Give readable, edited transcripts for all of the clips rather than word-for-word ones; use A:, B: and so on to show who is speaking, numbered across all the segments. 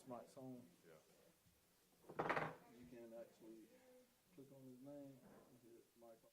A: mic's on.
B: Yeah.
A: You can actually click on his name and hit mic on.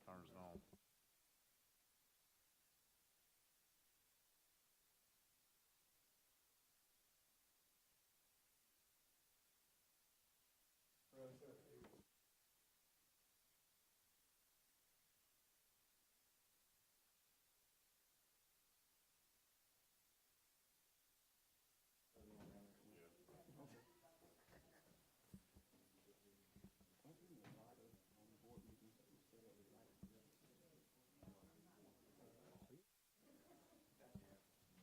B: Turns it on.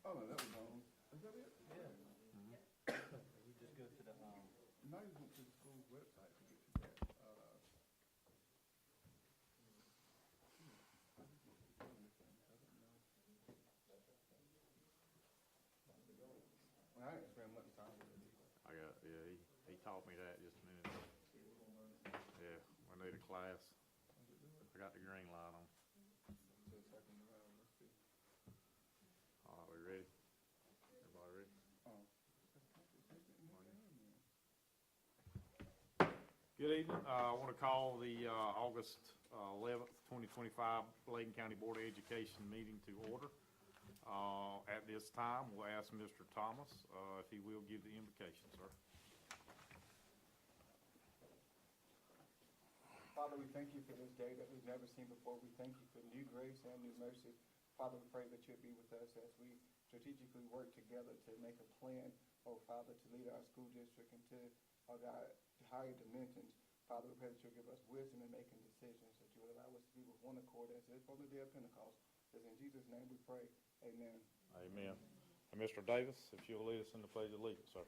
C: Oh, no, that was on. Is that it?
A: Yeah.
B: Mm-hmm.
A: You just go to the,
C: No, you went to the school's website to get to that. Well, I didn't spend much time with it.
B: He taught me that just a minute ago. Yeah, I need a class. I got the green light on.
C: So it's second round, let's see.
B: All right, we ready? Everybody ready?
C: Oh.
B: Good evening. I want to call the August 11th, 2025 Bladen County Board of Education meeting to order. At this time, we'll ask Mr. Thomas if he will give the invocation, sir.
C: Father, we thank you for this day that we've never seen before. We thank you for new grace and new mercy. Father, we pray that you'll be with us as we strategically work together to make a plan, oh Father, to lead our school district into, oh God, higher dimensions. Father, we pray that you'll give us wisdom in making decisions, that you will allow us to be with one accord as it is on the day of Pentecost. As in Jesus' name we pray. Amen.
B: Amen. And Mr. Davis, if you'll lead us in the pledge of allegiance, sir.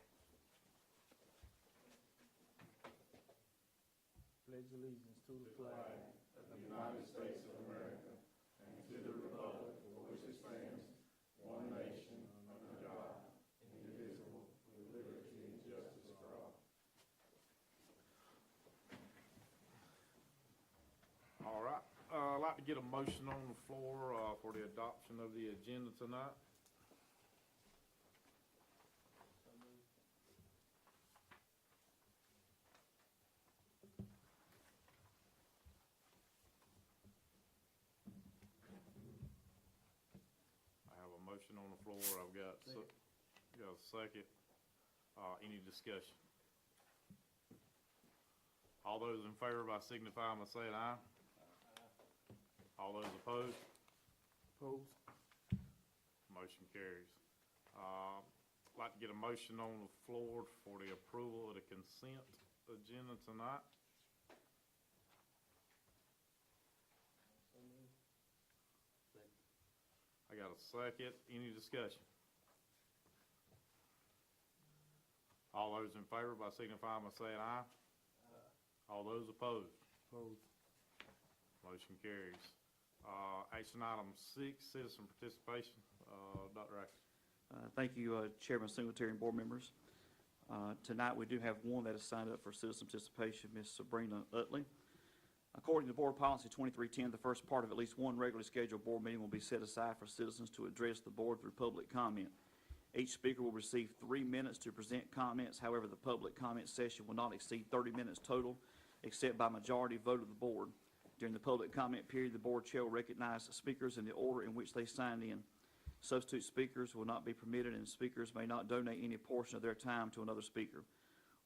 A: pledge allegiance to the flag
C: of the United States of America and to the republic for which it stands, one nation, under God, indivisible, with liberty and justice for all.
B: All right. I'd like to get a motion on the floor for the adoption of the agenda tonight. I have a motion on the floor. I've got Got a second. Any discussion? All those in favor by signifying by saying aye. All those opposed?
A: Opposed?
B: Motion carries. Like to get a motion on the floor for the approval of the consent agenda tonight. I got a second. Any discussion? All those in favor by signifying by saying aye. All those opposed?
A: Opposed.
B: Motion carries. Action item 6, citizen participation. Dr. Atkinson.
D: Thank you, Chairman, Secretary, and board members. Tonight, we do have one that has signed up for citizen participation, Ms. Sabrina Utley. According to Board Policy 2310, the first part of at least one regularly scheduled board meeting will be set aside for citizens to address the board through public comment. Each speaker will receive 3 minutes to present comments. However, the public comment session will not exceed 30 minutes total, except by majority vote of the board. During the public comment period, the board chair will recognize the speakers in the order in which they signed in. Substitute speakers will not be permitted, and speakers may not donate any portion of their time to another speaker.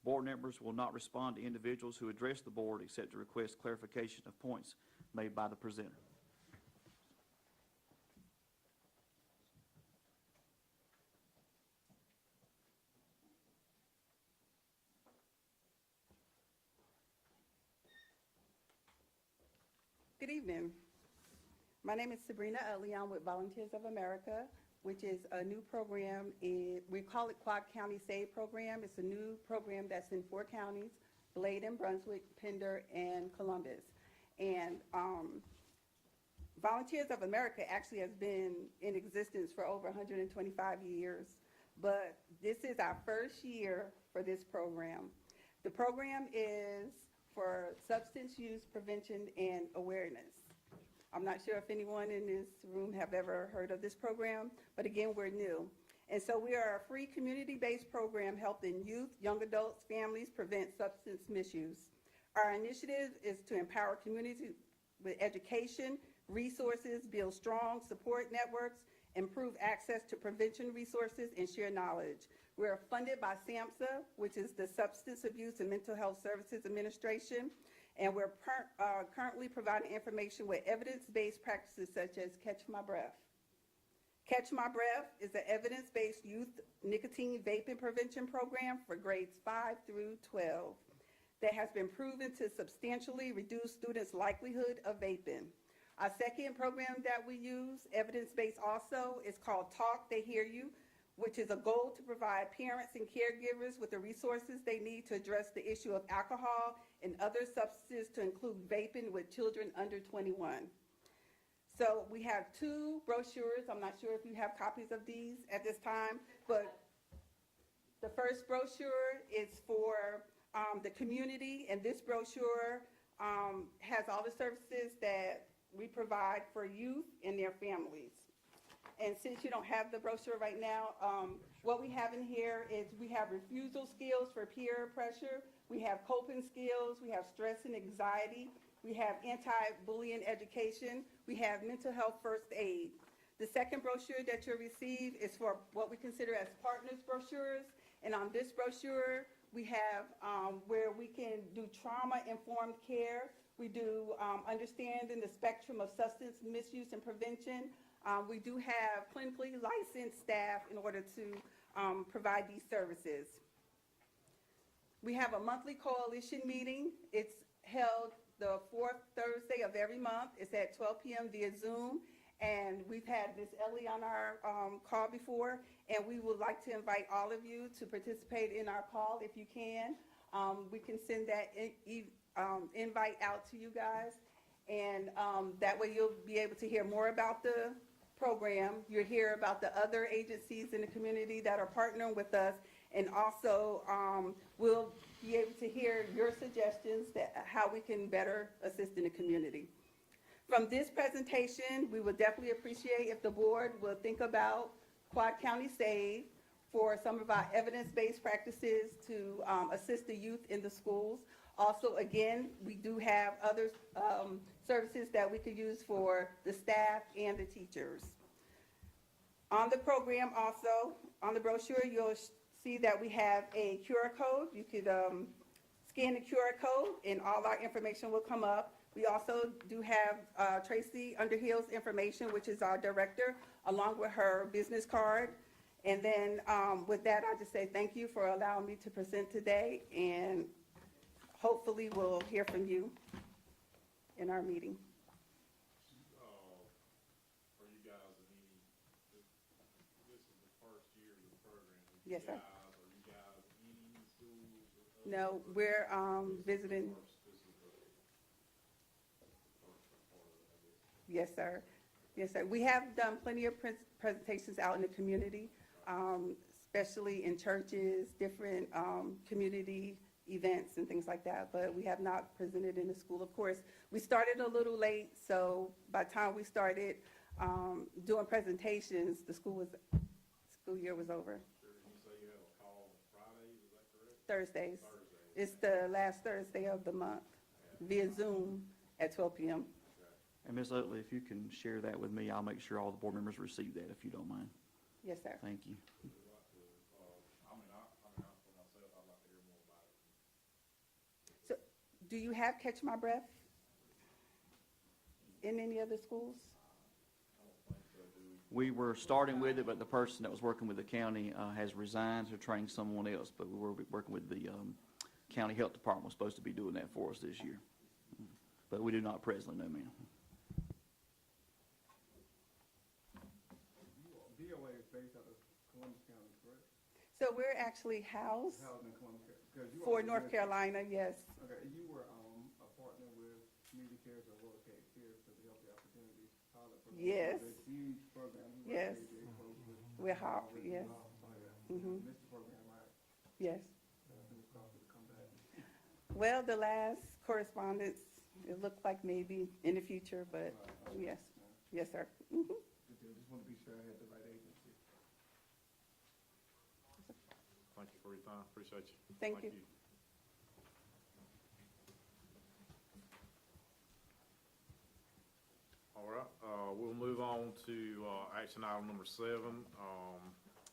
D: Board members will not respond to individuals who address the board except to request clarification of points made by the presenter.
E: Good evening. My name is Sabrina Utley. I'm with Volunteers of America, which is a new program. We call it Quad County Save Program. It's a new program that's in 4 counties, Bladen, Brunswick, Pender, and Columbus. And Volunteers of America actually has been in existence for over 125 years, but this is our first year for this program. The program is for substance use prevention and awareness. I'm not sure if anyone in this room have ever heard of this program, but again, we're new. And so we are a free community-based program helping youth, young adults, families prevent substance misuse. Our initiative is to empower communities with education, resources, build strong support networks, improve access to prevention resources, and share knowledge. We are funded by SAMHSA, which is the Substance Abuse and Mental Health Services Administration, and we're currently providing information with evidence-based practices such as Catch My Breath. Catch My Breath is an evidence-based youth nicotine vaping prevention program for grades 5 through 12 that has been proven to substantially reduce students' likelihood of vaping. Our second program that we use, evidence-based also, is called Talk, They Hear You, which is a goal to provide parents and caregivers with the resources they need to address the issue of alcohol and other substances, to include vaping with children under 21. So we have 2 brochures. I'm not sure if you have copies of these at this time, but the first brochure is for the community, and this brochure has all the services that we provide for youth and their families. And since you don't have the brochure right now, what we have in here is we have refusal skills for peer pressure, we have coping skills, we have stress and anxiety, we have anti-bullying education, we have mental health first aid. The second brochure that you'll receive is for what we consider as partners brochures. And on this brochure, we have where we can do trauma-informed care. We do understanding the spectrum of substance misuse and prevention. We do have clinically licensed staff in order to provide these services. We have a monthly coalition meeting. It's held the 4th Thursday of every month. It's at 12 p.m. via Zoom. And we've had Ms. Ellie on our call before, and we would like to invite all of you to participate in our call if you can. We can send that invite out to you guys, and that way you'll be able to hear more about the program. You'll hear about the other agencies in the community that are partnering with us, and also we'll be able to hear your suggestions that how we can better assist in the community. From this presentation, we would definitely appreciate if the board will think about Quad County Save for some of our evidence-based practices to assist the youth in the schools. Also, again, we do have other services that we could use for the staff and the teachers. On the program also, on the brochure, you'll see that we have a QR code. You could scan the QR code and all our information will come up. We also do have Tracy Underhill's information, which is our director, along with her business card. And then with that, I just say thank you for allowing me to present today, and hopefully we'll hear from you in our meeting.
B: Are you guys in any, this is the first year of the program.
E: Yes, sir.
B: Are you guys in any schools?
E: No, we're visiting. Yes, sir. Yes, sir. We have done plenty of presentations out in the community, especially in churches, different community events and things like that, but we have not presented in the school. Of course, we started a little late, so by the time we started doing presentations, the school year was over.
B: Sure, you say you have a call on Fridays, is that correct?
E: Thursdays.
B: Thursdays.
E: It's the last Thursday of the month via Zoom at 12 p.m.
D: And Ms. Utley, if you can share that with me, I'll make sure all the board members receive that, if you don't mind.
E: Yes, sir.
D: Thank you.
B: For myself, I'd like to hear more about it.
E: So, do you have Catch My Breath in any other schools?
D: We were starting with it, but the person that was working with the county has resigned to train someone else, but we were working with the county health department, was supposed to be doing that for us this year. But we do not presently, no, ma'am.
C: DOA is based out of Columbus County, correct?
E: So we're actually housed
C: Housed in Columbus County. 'Cause you
E: for
C: also
E: North
C: did-
E: Carolina, yes.
C: Okay, you were a partner with Community Cares or Lowercase Cares for the Healthy Opportunities pilot program.
E: Yes.
C: It's a huge program. You work
E: Yes.
C: very, very close with.
E: We're Hartford,
C: with
E: yes.
C: Hartford, so, yeah.
E: Mhm.
C: Missed the program, right?
E: Yes.
C: So I think it's called to come back.
E: Well, the last correspondence, it looked like maybe in the future, but yes, yes, sir. Mhm.
C: Good deal. Just want to be sure I had the right agency.
B: Thank you for your time, appreciate you.
E: Thank you.
B: All right, we'll move on to action item number 7,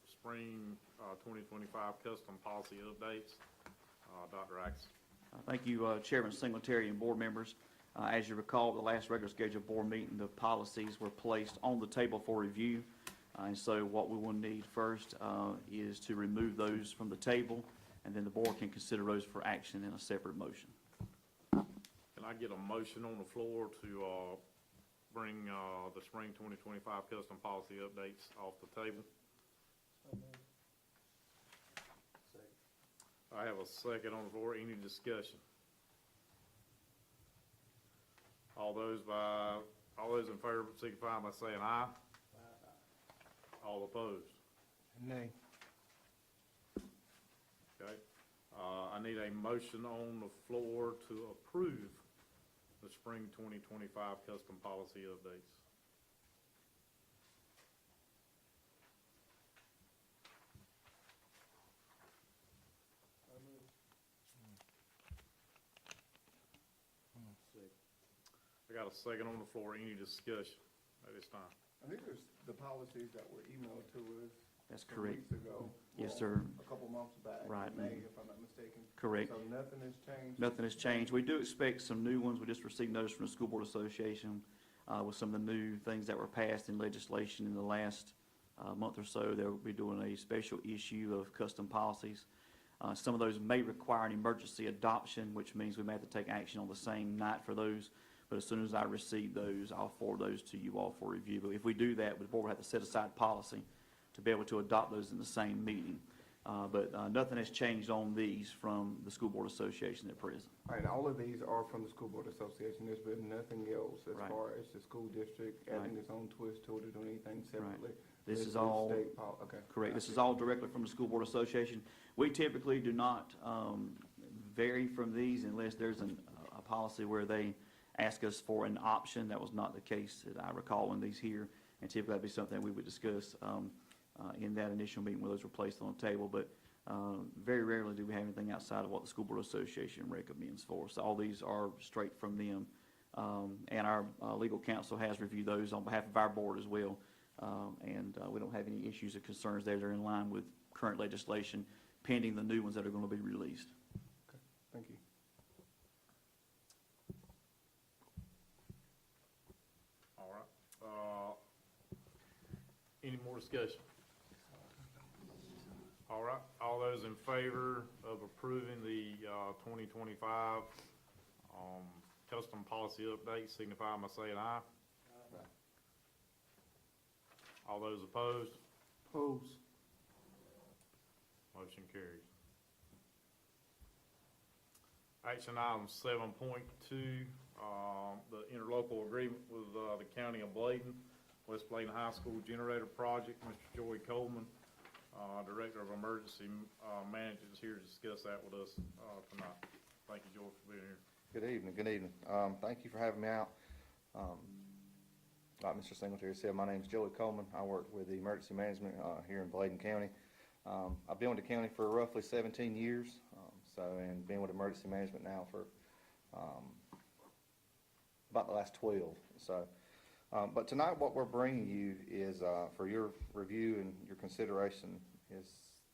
B: spring 2025 custom policy updates. Dr. Atkinson.
D: Thank you, Chairman Singletary and board members. As you recall, the last regular scheduled board meeting, the policies were placed on the table for review. And so what we will need first is to remove those from the table, and then the board can consider those for action in a separate motion.
B: Can I get a motion on the floor to bring the spring 2025 custom policy updates off the table? I have a second on the floor. Any discussion? All those in favor signify by saying aye. All opposed?
C: Nay.
B: Okay. I need a motion on the floor to approve the spring 2025 custom policy updates. I got a second on the floor. Any discussion at this time?
C: I think there's the policies that were emailed to us.
D: That's
C: some
D: correct.
C: Weeks ago.
D: Yes,
C: or
D: sir.
C: A couple months back.
D: Right.
C: In May, if I'm not mistaken.
D: Correct.
C: So nothing has changed?
D: Nothing has changed. We do expect some new ones. We just received notice from the School Board Association with some of the new things that were passed in legislation in the last month or so. They'll be doing a special issue of custom policies. Some of those may require an emergency adoption, which means we may have to take action on the same night for those. But as soon as I receive those, I'll forward those to you all for review. But if we do that, the board will have to set aside policy to be able to adopt those in the same meeting. But nothing has changed on these from the School Board Association at present.
C: All right, all of these are from the School Board Association. There's been nothing else as
D: Right.
C: far as the school district adding its own twist to it or doing anything separately.
D: This is
C: It's
D: all,
C: state okay.
D: correct, this is all directly from the School Board Association. We typically do not vary from these unless there's a policy where they ask us for an option. That was not the case that I recall in these here, and typically that'd be something we would discuss in that initial meeting where those were placed on the table. But very rarely do we have anything outside of what the School Board Association recommends for us. All these are straight from them, and our legal counsel has reviewed those on behalf of our board as well and we don't have any issues or concerns there. They're in line with current legislation, pending the new ones that are going to be released.
C: Thank you.
B: All right. Any more discussion? All right, all those in favor of approving the 2025 custom policy update signify by saying aye. All those opposed?
A: Opposed.
B: Motion carries. Action item 7.2, the interlocal agreement with the County of Bladen, West Bladen High School Generator Project. Mr. Joey Coleman, Director of Emergency Management, is here to discuss that with us tonight. Thank you, Joey, for being here.
F: Good evening, good evening. Thank you for having me out. Like Mr. Singletary said, my name is Joey Coleman. I work with the Emergency Management here in Bladen County. I've been with the county for roughly 17 years, and been with Emergency Management now for about the last 12. But tonight what we're bringing you is, for your review and your consideration, is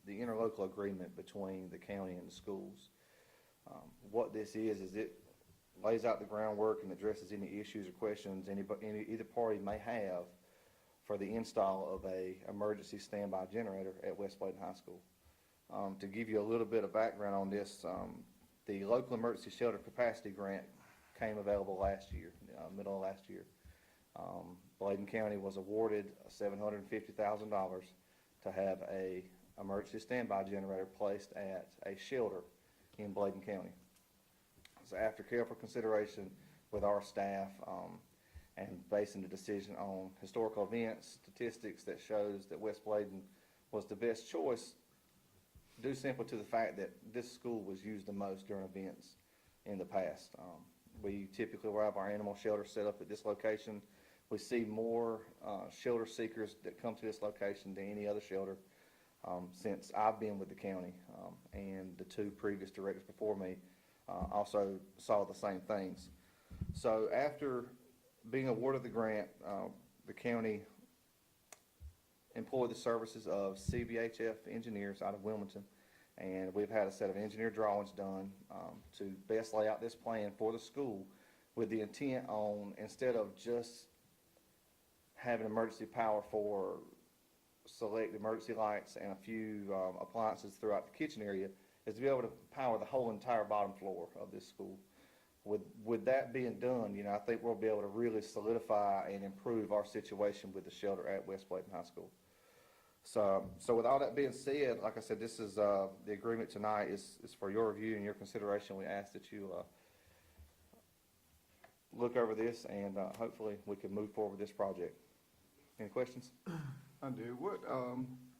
F: the interlocal agreement between the county and the schools. What this is it lays out the groundwork and addresses any issues or questions either party may have for the install of a emergency standby generator at West Bladen High School. To give you a little bit of background on this, the local emergency shelter capacity grant came available last year, middle of last year. Bladen County was awarded $750,000 to have a emergency standby generator placed at a shelter in Bladen County. So after careful consideration with our staff, and basing the decision on historical events, statistics that shows that West Bladen was the best choice, due simply to the fact that this school was used the most during events in the past. We typically will have our animal shelter set up at this location. We see more shelter seekers that come to this location than any other shelter since I've been with the county, and the two previous directors before me also saw the same things. So after being awarded the grant, the county employed the services of CBHF engineers out of Wilmington, and we've had a set of engineer drawings done to best lay out this plan for the school, with the intent on, instead of just having emergency power for select emergency lights and a few appliances throughout the kitchen area, is to be able to power the whole entire bottom floor of this school. With that being done, I think we'll be able to really solidify and improve our situation with the shelter at West Bladen High School. So with all that being said, like I said, this is the agreement tonight is for your review and your consideration. We ask that you look over this, and hopefully we can move forward with this project. Any questions?
C: I do.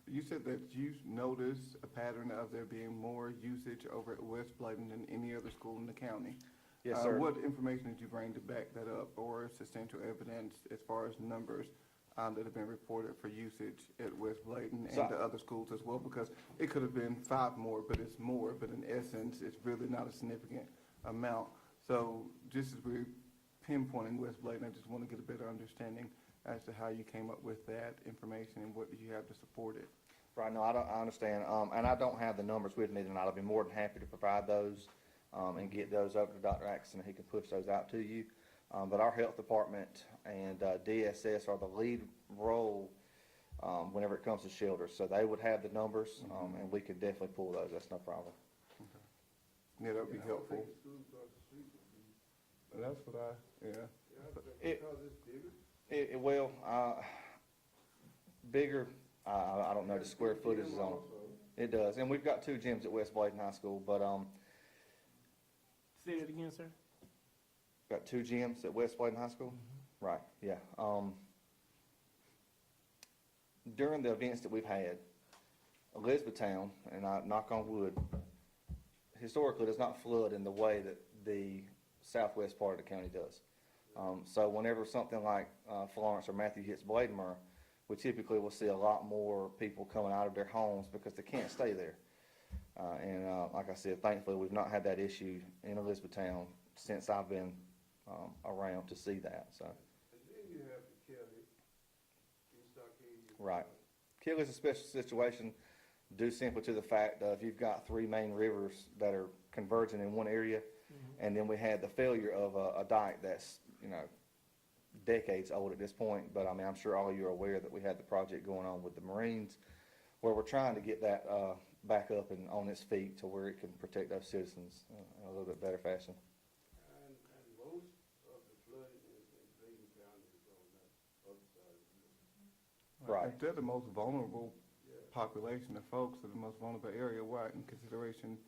C: You said that you noticed a pattern of there being more usage over at West Bladen than any other school in the county.
F: Yes, sir.
C: What information did you bring to back that up, or substantial evidence as far as numbers that have been reported for usage at West Bladen and the other schools as well? Because it could have been 5 more, but it's more. But in essence, it's really not a significant amount. So just as we're pinpointing West Bladen, I just want to get a better understanding as to how you came up with that information and what do you have to support it.
F: Right, no, I understand, and I don't have the numbers with me tonight. I'll be more than happy to provide those and get those over to Dr. Atkinson, and he can push those out to you. But our health department and DSS are the lead role whenever it comes to shelters, so they would have the numbers, and we could definitely pull those. That's no problem.
C: Okay. Yeah, that would be helpful. That's what
F: It will, bigger, I don't know the square footage is on it. It does, and we've got 2 gyms at West Bladen High School, but,
G: Say that again, sir.
F: got 2 gyms at West Bladen High School? Right, yeah. During the events that we've had, Elizabethtown, and I knock on wood, historically does not flood in the way that the southwest part of the county does. So whenever something like Florence or Matthew hits Bladenmer, we typically will see a lot more people coming out of their homes because they can't stay there. And like I said, thankfully we've not had that issue in Elizabethtown since I've been around to see that. So.
A: And then you have the county, you start
F: Right. Kelly's a special situation due simply to the fact of you've got three main rivers that are converging in one area, and then we had the failure of a dike that's, decades old at this point. But I mean, I'm sure all of you are aware that we had the project going on with the Marines, where we're trying to get that back up and on its feet to where it can protect those citizens in a little bit better fashion.
G: And most of the flooding in Bladen County is on that other side of the river.
F: Right.
C: If they're the most vulnerable population of folks, or the most vulnerable area, why in consideration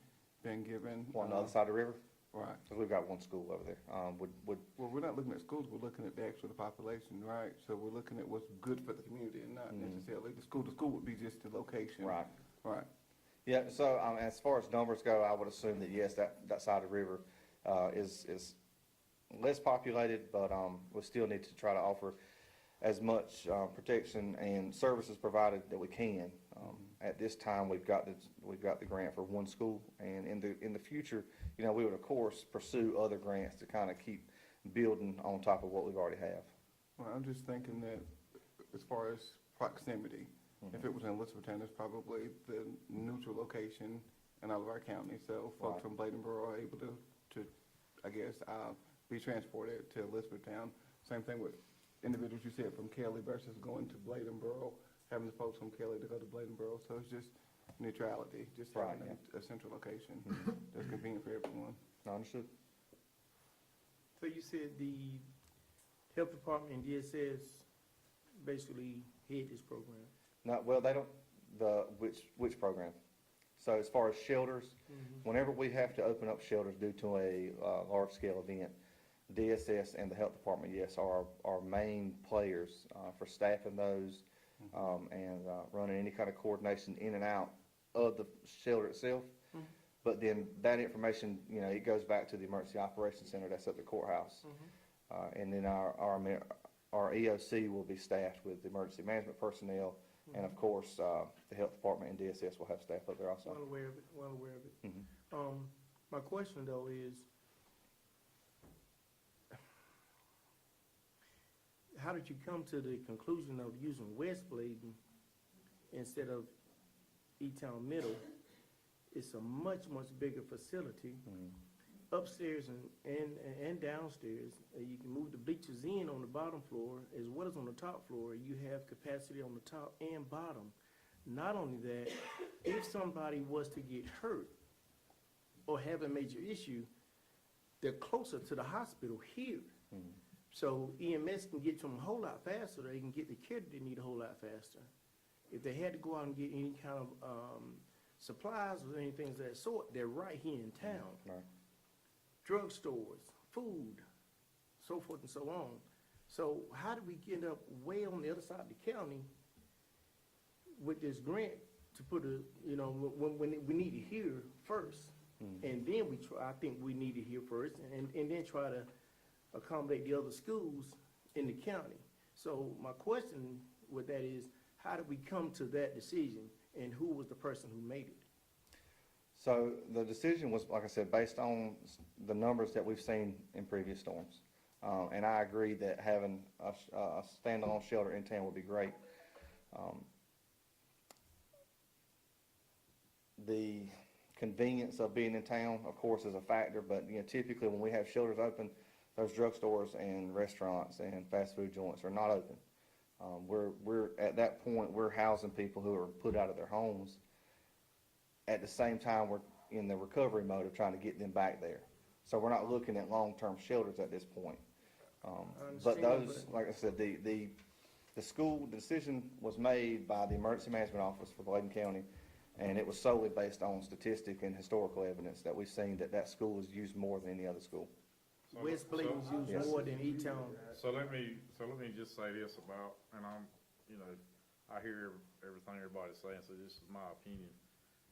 C: being given?
F: On the other side of the river,
C: Right.
F: because we've got one school over there.
C: Well, we're not looking at schools, we're looking at the actual population, right? So we're looking at what's good for the community and not necessarily the school. The school would be just the location.
F: Right.
C: Right.
F: Yeah, so as far as numbers go, I would assume that yes, that side of the river is less populated, but we still need to try to offer as much protection and services provided that we can. At this time, we've got the grant for one school, and in the future, we would of course pursue other grants to kind of keep building on top of what we've already have.
C: Well, I'm just thinking that as far as proximity, if it was in Elizabethtown, it's probably the neutral location in all of our counties. So folks
F: Right.
C: from Bladen Borough are able to I guess, be transported to Elizabethtown. Same thing with individuals you said from Kelly versus going to Bladen Borough, having the folks from Kelly to go to Bladen Borough. So it's just neutrality, just
F: Right,
C: having a central location that's convenient for everyone.
F: Understood?
H: So you said the health department and DSS basically head this program?
F: No, well, they don't, which program? So as far as shelters, whenever we have to open up shelters due to a large-scale event, DSS and the health department, yes, are our main players for staffing those and running any kind of coordination in and out of the shelter itself. But then that information, it goes back to the Emergency Operations Center that's at the courthouse. And then our EOC will be staffed with emergency management personnel. And of course, the health department and DSS will have staff up there also.
H: Well aware of it, well aware of it. My question though is, how did you come to the conclusion of using West Bladen instead of E-Town Middle? It's a much bigger facility. Upstairs and downstairs, you can move the bleachers in on the bottom floor as well as on the top floor. You have capacity on the top and bottom. Not only that, if somebody was to get hurt or have a major issue, they're closer to the hospital here. So EMS can get to them a whole lot faster. They can get the care that they need a whole lot faster. If they had to go out and get any kind of supplies or anything of that sort, they're right here in town.
F: Right.
H: Drugstores, food, so forth and so on. So how do we get up way on the other side of the county with this grant to put when we need it here first? And then I think we need it here first and then try to accommodate the other schools in the county. So my question with that is, how did we come to that decision and who was the person who made it?
F: So the decision was, like I said, based on the numbers that we've seen in previous storms. And I agree that having a standalone shelter in town would be great. The convenience of being in town, of course, is a factor, but typically when we have shelters open, those drugstores and restaurants and fast food joints are not open. We're at that point, we're housing people who are put out of their homes. At the same time, we're in the recovery mode of trying to get them back there. So we're not looking at long-term shelters at this point. But those, like I said, the decision was made by the Emergency Management Office for Bladen County, and it was solely based on statistic and historical evidence that we've seen that school is used more than any other school.
H: West Bladen's used
F: Yes.
H: more than E-Town.
B: So let me just say this about, and I hear everything everybody's saying, so this is my opinion.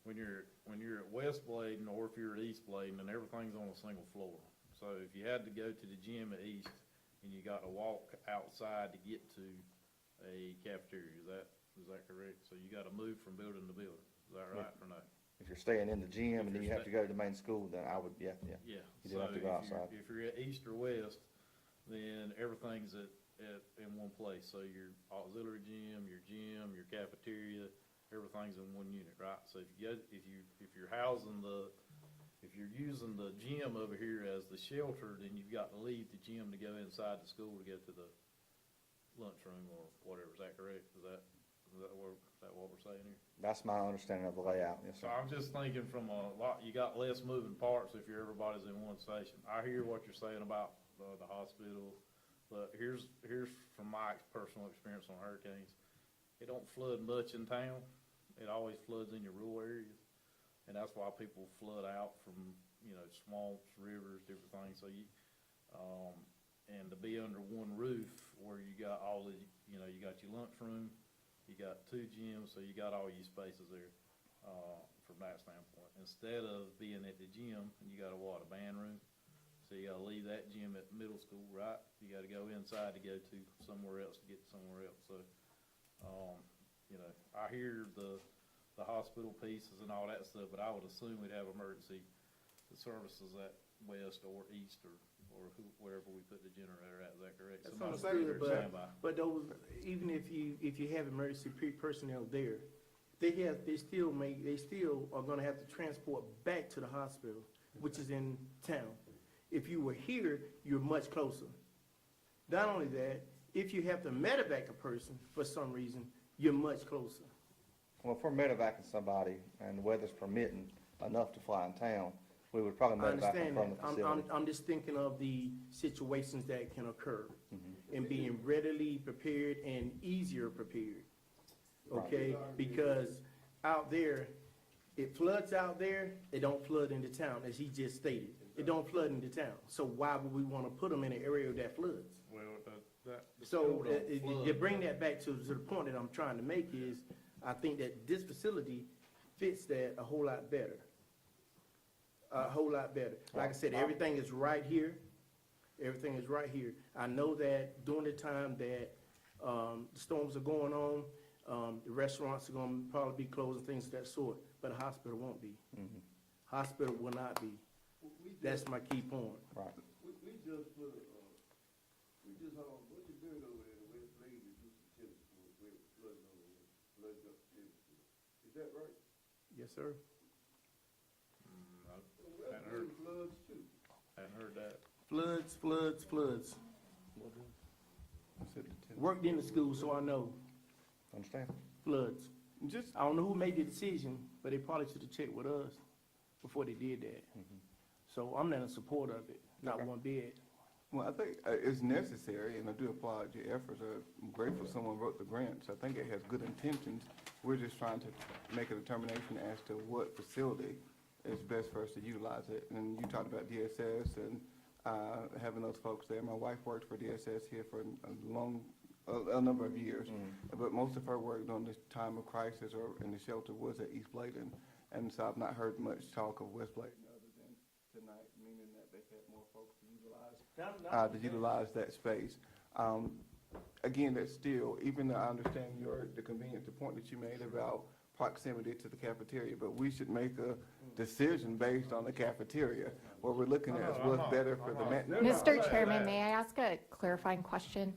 B: When you're at West Bladen or if you're at East Bladen, and everything's on a single floor. So if you had to go to the gym at East and you got to walk outside to get to a cafeteria, is that correct? So you got to move from building to building. Is that right or no?
F: If you're staying in the gym and then you have to go to the main school, then I would, yeah.
B: Yeah.
F: You do have to go outside.
B: If you're at East or West, then everything's in one place. So your auxiliary gym, your cafeteria, everything's in one unit, right? So if you're using the gym over here as the shelter, then you've got to leave the gym to go inside the school to go to the lunchroom or whatever. Is that correct? Is that what we're saying here?
F: That's my understanding of the layout, yes,
B: So
F: sir.
B: I'm just thinking from you got less moving parts if everybody's in one station. I hear what you're saying about the hospital, but here's from my personal experience on hurricanes. It don't flood much in town. It always floods in your rural areas. And that's why people flood out from, swamps, rivers, different things. So and to be under one roof where you got all the, you got your lunchroom, you got 2 gyms, so you got all your spaces there, from that standpoint. Instead of being at the gym, you got a band room. So you gotta leave that gym at middle school, right? You gotta go inside to go to somewhere else to get to somewhere else. So, I hear the hospital pieces and all that stuff, but I would assume we'd have emergency services at west or east or wherever we put the generator at. Is that correct?
H: That's
B: Somebody's
H: understood,
B: there standby.
H: but those, even if you have emergency personnel there, they still are gonna have to transport back to the hospital, which is in town. If you were here, you're much closer. Not only that, if you have to medevac a person for some reason, you're much closer.
F: Well, if we're medevacing somebody and the weather's permitting enough to fly in town, we would probably
H: I
F: medevac them
H: understand
F: from
H: that.
F: the facility.
H: I'm just thinking of the situations that can occur
F: Mm-hmm.
H: and being readily prepared and easier prepared. Okay, because out there, it floods out there, it don't flood into town, as he just stated. It don't flood into town. So why would we wanna put them in an area that floods?
B: Well, the
H: So,
B: school don't flood.
H: to bring that back to the point that I'm trying to make is, I think that this facility fits that a whole lot better. A whole lot better. Like I said, everything is right here. Everything is right here. I know that during the time that, the storms are going on, the restaurants are gonna probably be closed and things of that sort, but a hospital won't be.
F: Mhm.
H: Hospital will not be. That's my key point.
F: Right.
G: We just put we just hauled a bunch of dirt over there in West Bladen to do some tennis courts where it was flooding over there, flooding up the tennis court. Is that right?
H: Yes, sir.
B: I
G: Well,
B: hadn't heard,
G: floods too.
B: hadn't heard that.
H: Floods. Worked in the school, so I know.
F: Understand?
H: Floods. I don't know who made the decision, but they probably should have checked with us before they did that. So I'm not in support of it, not
F: Okay.
H: one bit.
I: Well, I think it's necessary, and I do applaud your efforts. I'm grateful someone wrote the grant, so I think it has good intentions. We're just trying to make a determination as to what facility is best for us to utilize it. And you talked about DSS and having those folks there. My wife worked for DSS here for a number of years, but most of her work during this time of crisis or in the shelter was at East Bladen. And so I've not heard much talk of West Bladen other than tonight, meaning that they've had more folks to utilize that space. Again, that's still, even though I understand the convenience, the point that you made about proximity to the cafeteria, but we should make a decision based on the cafeteria. What we're looking at is what's better for the man.
J: Mr. Chairman, may I ask a clarifying question?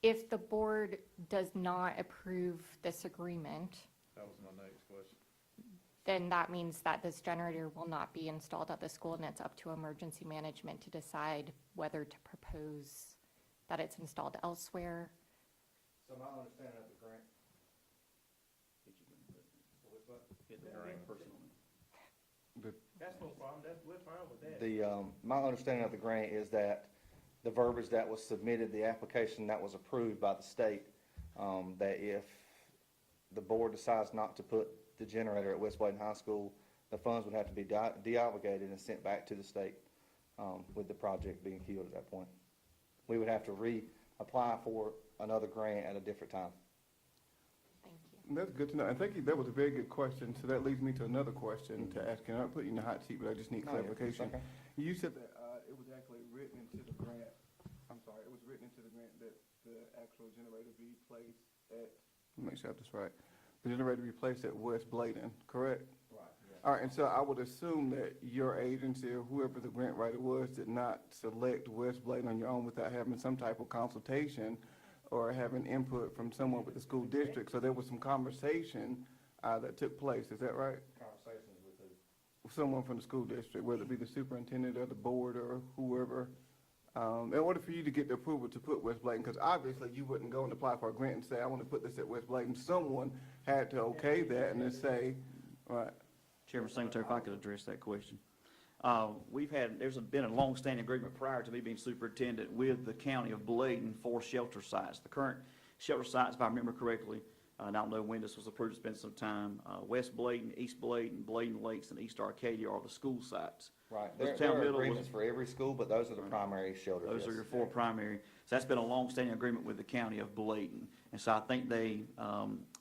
J: If the board does not approve this agreement,
B: That was my next question.
J: then that means that this generator will not be installed at the school, and it's up to emergency management to decide whether to propose that it's installed elsewhere.
F: So my understanding of the grant.
H: That's no problem, we're fine with that.
F: My understanding of the grant is that the verbiage that was submitted, the application that was approved by the state, that if the board decides not to put the generator at West Bladen High School, the funds would have to be de-obligated and sent back to the state, with the project being killed at that point. We would have to reapply for another grant at a different time.
J: Thank you.
I: That's good to know. And thank you, that was a very good question. So that leads me to another question to ask. And I'm putting you in the hot seat, but I just need clarification.
F: Okay.
I: You said that it was actually written into the grant, I'm sorry, it was written into the grant that the actual generator be placed at, let me make sure I have this right. The generator be placed at West Bladen, correct?
F: Right.
I: All right, and so I would assume that your agency or whoever the grant writer was did not select West Bladen on your own without having some type of consultation or having input from someone with the school district. So there was some conversation that took place, is that right?
F: Conversations with who?
I: Someone from the school district, whether it be the superintendent or the board or whoever, in order for you to get the approval to put West Bladen, because obviously you wouldn't go and apply for a grant and say, I want to put this at West Bladen. Someone had to okay that and then say, right.
D: Chairman Singletary, if I could address that question. There's been a long-standing agreement prior to me being superintendent with the county of Bladen for shelter sites. The current shelter sites, if I remember correctly, and I don't know when this was approved, it's been some time, West Bladen, East Bladen, Bladen Lakes, and East Arcadia are the school sites.
F: Right,
D: Those
F: there
D: town
F: are
D: middle was-
F: agreements for every school, but those are the primary shelters.
D: Those are
F: yes.
D: your four primary. So that's been a long-standing agreement with the county of Bladen. And so I think they,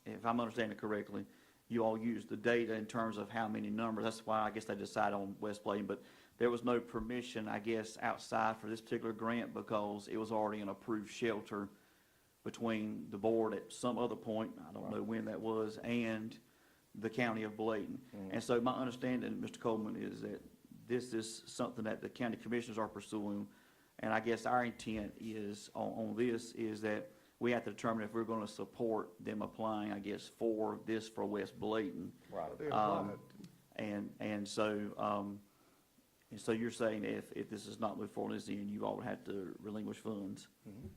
D: if I'm understanding correctly, you all use the data in terms of how many numbers. That's why I guess they decided on West Bladen. But there was no permission, I guess, outside for this particular grant because it was already an approved shelter between the board at some other point, I don't know when that was, and the county of Bladen. And so my understanding, Mr. Coleman, is that this is something that the county commissioners are pursuing. And I guess our intent is, on this, is that we have to determine if we're gonna support them applying, I guess, for this for West Bladen.
F: Right.
I: They applied.
D: And so you're saying if this is not moved forward this end, you all would have to relinquish funds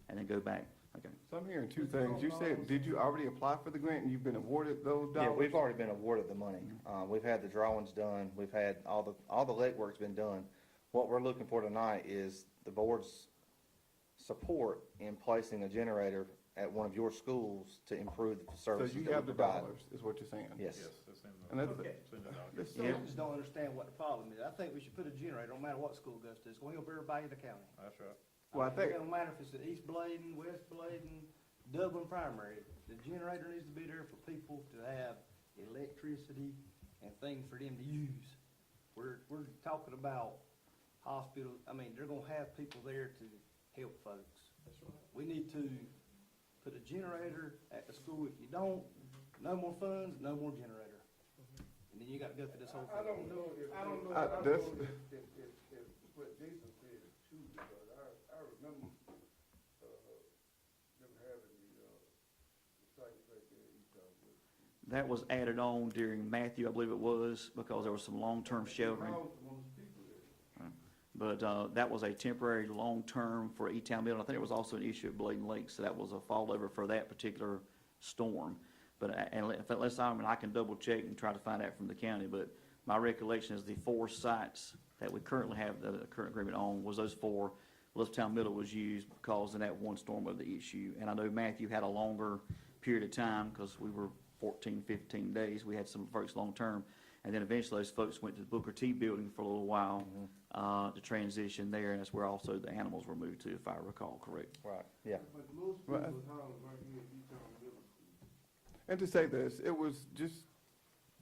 D: and then go back, okay?
I: So I'm hearing two things. You said, did you already apply for the grant and you've been awarded those dollars?
F: Yeah, we've already been awarded the money. We've had the drawings done, we've had all the legwork's been done. What we're looking for tonight is the board's support in placing a generator at one of your schools to improve the
I: So
F: services
I: you
F: that we
I: have the
F: provide.
I: dollars, is what you're saying?
F: Yes.
B: Yes, it's in
I: And
B: the,
I: that's,
K: Okay.
B: it's in the document.
I: that's,
K: I just don't understand what the problem is. I think we should put a generator, no matter what school goes to. It's going to help everybody in the county.
B: That's right.
I: well, I think,
K: It don't matter if it's at East Bladen, West Bladen, Dublin Primary. The generator needs to be there for people to have electricity and things for them to use. We're talking about hospitals. I mean, they're gonna have people there to help folks. That's right. We need to put a generator at the school. If you don't, no more funds, no more generator. And then you gotta go through this whole thing.
G: I don't know if
I: that's-
G: what Jason said is true, because I remember, them having the sites right there in East Southwest.
D: That was added on during Matthew, I believe it was, because there was some long-term sheltering. But that was a temporary, long-term for E-Town Middle. I think there was also an issue at Bladen Lakes, so that was a fallover for that particular storm. But, unless I can double-check and try to find out from the county, but my recollection is the 4 sites that we currently have the current agreement on was those 4. Elizabethtown Middle was used because in that one storm of the issue. And I know Matthew had a longer period of time because we were 14, 15 days. We had some folks long-term. And then eventually those folks went to the Booker T building for a little while to transition there, and that's where also the animals were moved to, if I recall correct.
F: Right, yeah.
G: But most
I: Right.
G: people's houses right here at East Middle School.
I: and to say this, it was just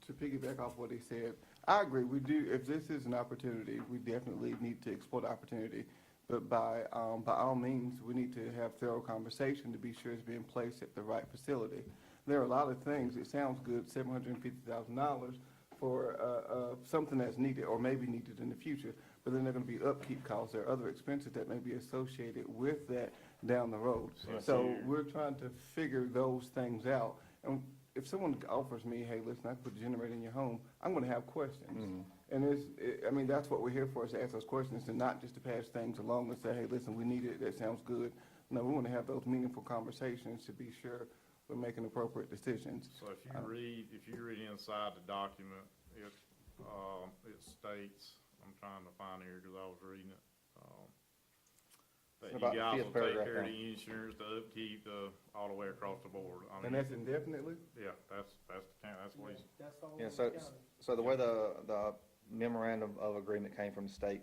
I: to piggyback off what he said, I agree, we do, if this is an opportunity, we definitely need to explore the opportunity. But by all means, we need to have thorough conversation to be sure it's being placed at the right facility. There are a lot of things, it sounds good, $750,000 for something that's needed or maybe needed in the future, but then there are gonna be upkeep costs, there are other expenses that may be associated with that down the road. So we're trying to figure those things out. And if someone offers me, hey, listen, I can put a generator in your home, I'm gonna have questions. And I mean, that's what we're here for, is to ask those questions and not just to pass things along and say, hey, listen, we need it, that sounds good. No, we wanna have those meaningful conversations to be sure we're making appropriate decisions.
B: So if you read inside the document, it states, I'm trying to find here because I was reading it, that
F: It's about
B: you
F: the
B: guys
F: fifth
B: will take
F: paragraph
B: care of
F: down.
B: the insurance, the upkeep, all the way across the board. I
I: And
B: mean,
I: that's indefinitely?
B: yeah, that's what he's,
H: That's all.
F: Yeah, so the way the memorandum of agreement came from the state,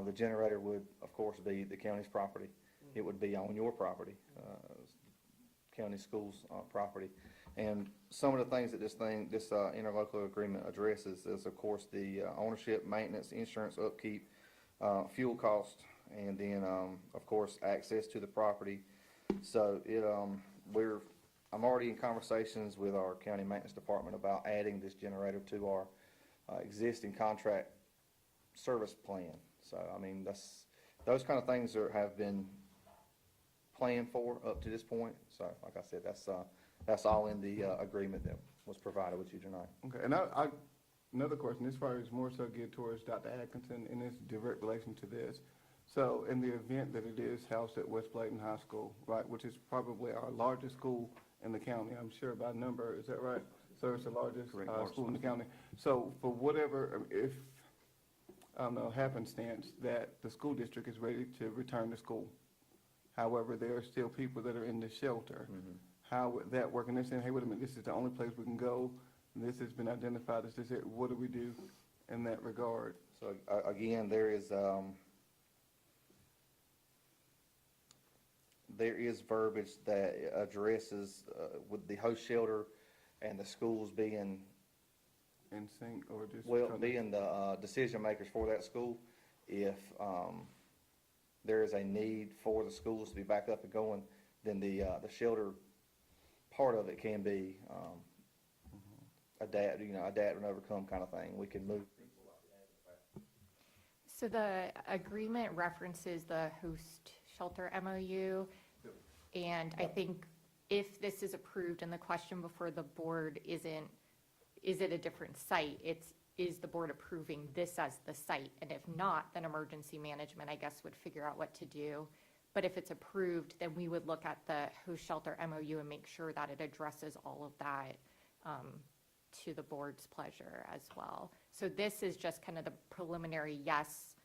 F: the generator would, of course, be the county's property. It would be on your property, county schools' property. And some of the things that this interlocal agreement addresses is, of course, the ownership, maintenance, insurance, upkeep, fuel cost, and then, of course, access to the property. So I'm already in conversations with our county maintenance department about adding this generator to our existing contract service plan. So, I mean, those kind of things have been planned for up to this point. So, like I said, that's all in the agreement that was provided with you tonight.
I: Okay, and another question, this far is more so geared towards Dr. Atkinson, and it's direct relation to this. So in the event that it is housed at West Bladen High School, right, which is probably our largest school in the county, I'm sure by number, is that right? So it's the largest
D: Correct,
I: school in the county. So for whatever, if, I don't know, happenstance that the school district is ready to return to school, however, there are still people that are in the shelter. How would that work? And they're saying, hey, wait a minute, this is the only place we can go. This has been identified as this. What do we do in that regard?
F: So, again, there is verbiage that addresses with the host shelter and the schools being,
I: In sync or just?
F: well, being the decision makers for that school. If there is a need for the schools to be back up and going, then the shelter part of it can be adapt and overcome kind of thing. We can move.
J: So the agreement references the host shelter MOU, and I think if this is approved and the question before the board isn't, is it a different site? Is the board approving this as the site? And if not, then emergency management, I guess, would figure out what to do. But if it's approved, then we would look at the host shelter MOU and make sure that it addresses all of that to the board's pleasure as well. So this is just kind of the preliminary, yes,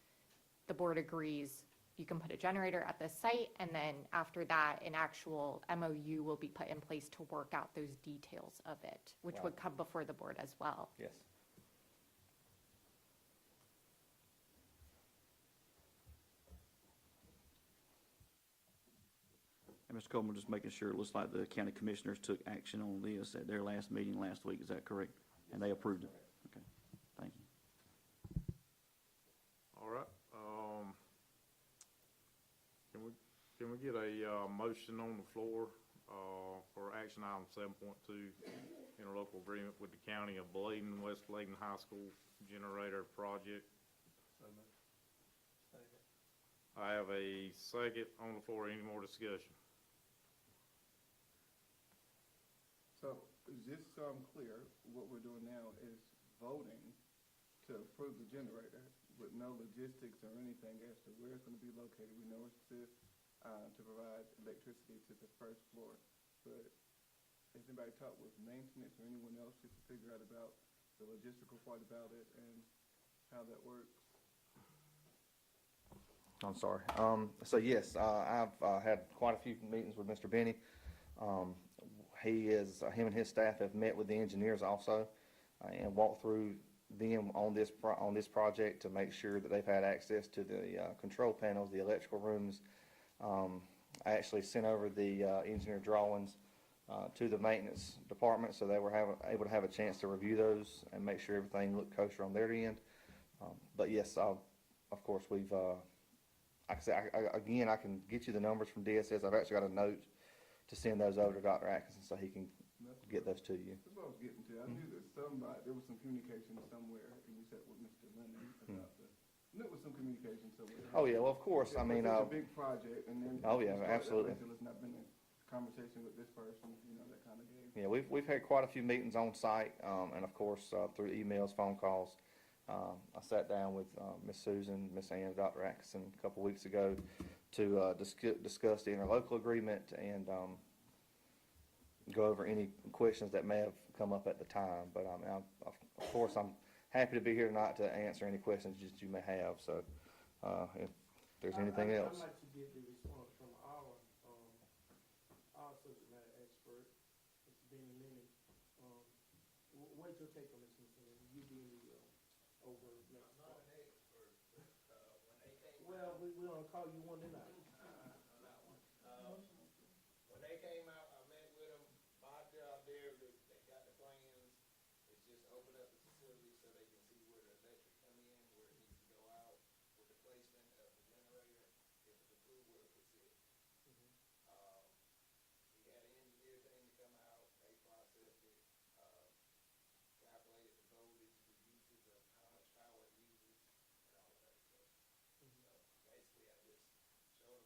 J: the board agrees, you can put a generator at this site, and then after that, an actual MOU will be put in place to work out those details of it, which would come before the board as well.
F: Yes.
D: And Mr. Coleman, just making sure, it looks like the county commissioners took action on this at their last meeting last week, is that correct? And they approved it? Okay, thank you.
B: All right, can we get a motion on the floor for action item 7.2, interlocal agreement with the county of Bladen, West Bladen High School generator project? I have a second on the floor. Any more discussion?
I: So, just so I'm clear, what we're doing now is voting to approve the generator with no logistics or anything as to where it's gonna be located. We know it's to provide electricity to the first floor. But has anybody talked with maintenance or anyone else just to figure out about the logistical part about it and how that works?
F: I'm sorry. So yes, I've had quite a few meetings with Mr. Benny. Him and his staff have met with the engineers also and walked through them on this project to make sure that they've had access to the control panels, the electrical rooms. I actually sent over the engineer drawings to the maintenance department, so they were able to have a chance to review those and make sure everything looked kosher on their end. But yes, of course, we've like I said, again, I can get you the numbers from DSS. I've actually got a note to send those over to Dr. Atkinson so he can get those to you.
I: That's what I was getting to. I knew that there was some communication somewhere, and you said with Mr. Lennon about I knew it was some communication somewhere.
F: Oh, yeah, well, of course, I mean,
I: It's a big project, and then.
F: Oh, yeah, absolutely.
I: It's not been a conversation with this person, that kind of game.
F: Yeah, we've had quite a few meetings on site, and of course, through emails, phone calls. I sat down with Miss Susan, Miss Ann, Dr. Atkinson a couple weeks ago to discuss the interlocal agreement and go over any questions that may have come up at the time. But of course, I'm happy to be here tonight to answer any questions that you may have. So if there's anything else.
H: I'd like to get the response from our subject matter expert, Mr. Benny Lennon. What's your take on this, Mr. Lennon? You being the over. I'm not an expert, but well, we're gonna call you one tonight.
L: On that one. When they came out, I met with them. My job there, they got the plans. It's just open up the facility so they can see where the electric come in, where it needs to go out, with the placement of the generator, if it's approved, where it would sit. We had an engineer thing to come out, they processed it, calculated the voltage, the usage of how much power it uses, and all of that stuff. So basically, I just showed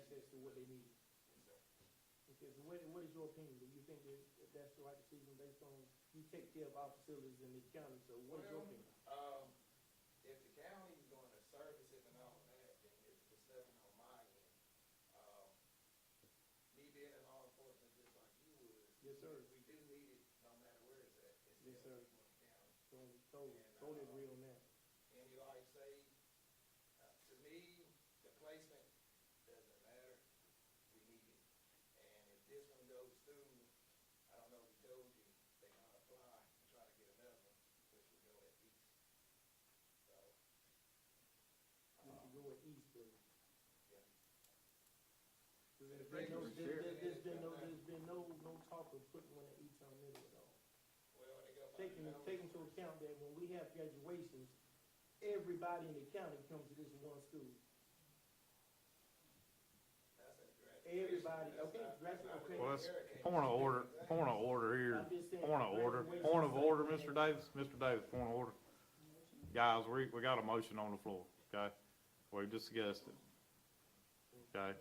H: access to what they need. Okay, so what is your opinion? Do you think that that's the right decision based on, you take care of our facilities in the county, so what is your opinion?
L: If the county's gonna service it and all that, then it's nothing on my end. Me being in law enforcement just like you would.
H: Yes, sir.
L: We do need it no matter where it's at. It's
H: Yes,
L: still
H: sir.
L: in the county.
H: Totally agree on that.
L: And you like say, to me, the placement doesn't matter. We need it. And if this one goes through, I don't know if he told you, they're gonna apply and try to get another one, which will go at east. So,
H: We should go at East, but
L: yeah.
H: there's been no talk of putting one at East Middle at all.
L: Well, when they go by the
H: Taking
L: numbers,
H: into account that when we have graduations, everybody in the county comes to this one school.
L: that's a graduation.
H: Everybody,
L: That's
H: okay,
L: not- that's not
H: okay.
B: Well, that's
L: Hurricane.
B: point of order here,
H: I'm just saying,
B: point of order, Mr. Davis, point of order. Guys, we got a motion on the floor, okay? We've discussed it. Okay,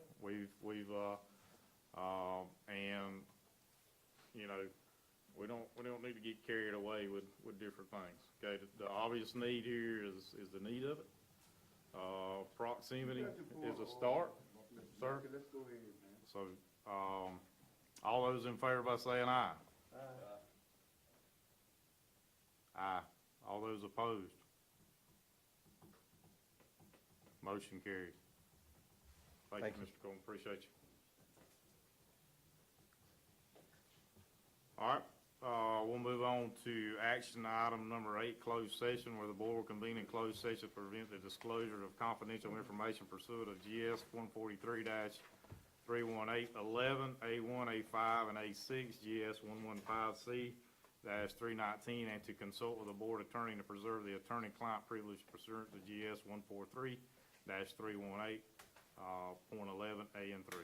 B: and, you know, we don't need to get carried away with different things, okay? The obvious need here is the need of it. Proximity is a start, sir.
I: Let's go ahead, man.
B: So, all those in favor by saying aye? Aye. All those opposed? Motion carries. Thank you, Mr. Coleman, appreciate you. All right, we'll move on to action item number 8, closed session, where the board will convene in closed session to prevent the disclosure of confidential information pursuant of GS 143-31811, A1, A5, and A6, GS 115C-319, and to consult with the board attorney to preserve the attorney-client privilege pursuant to GS 143-318.11, A and 3.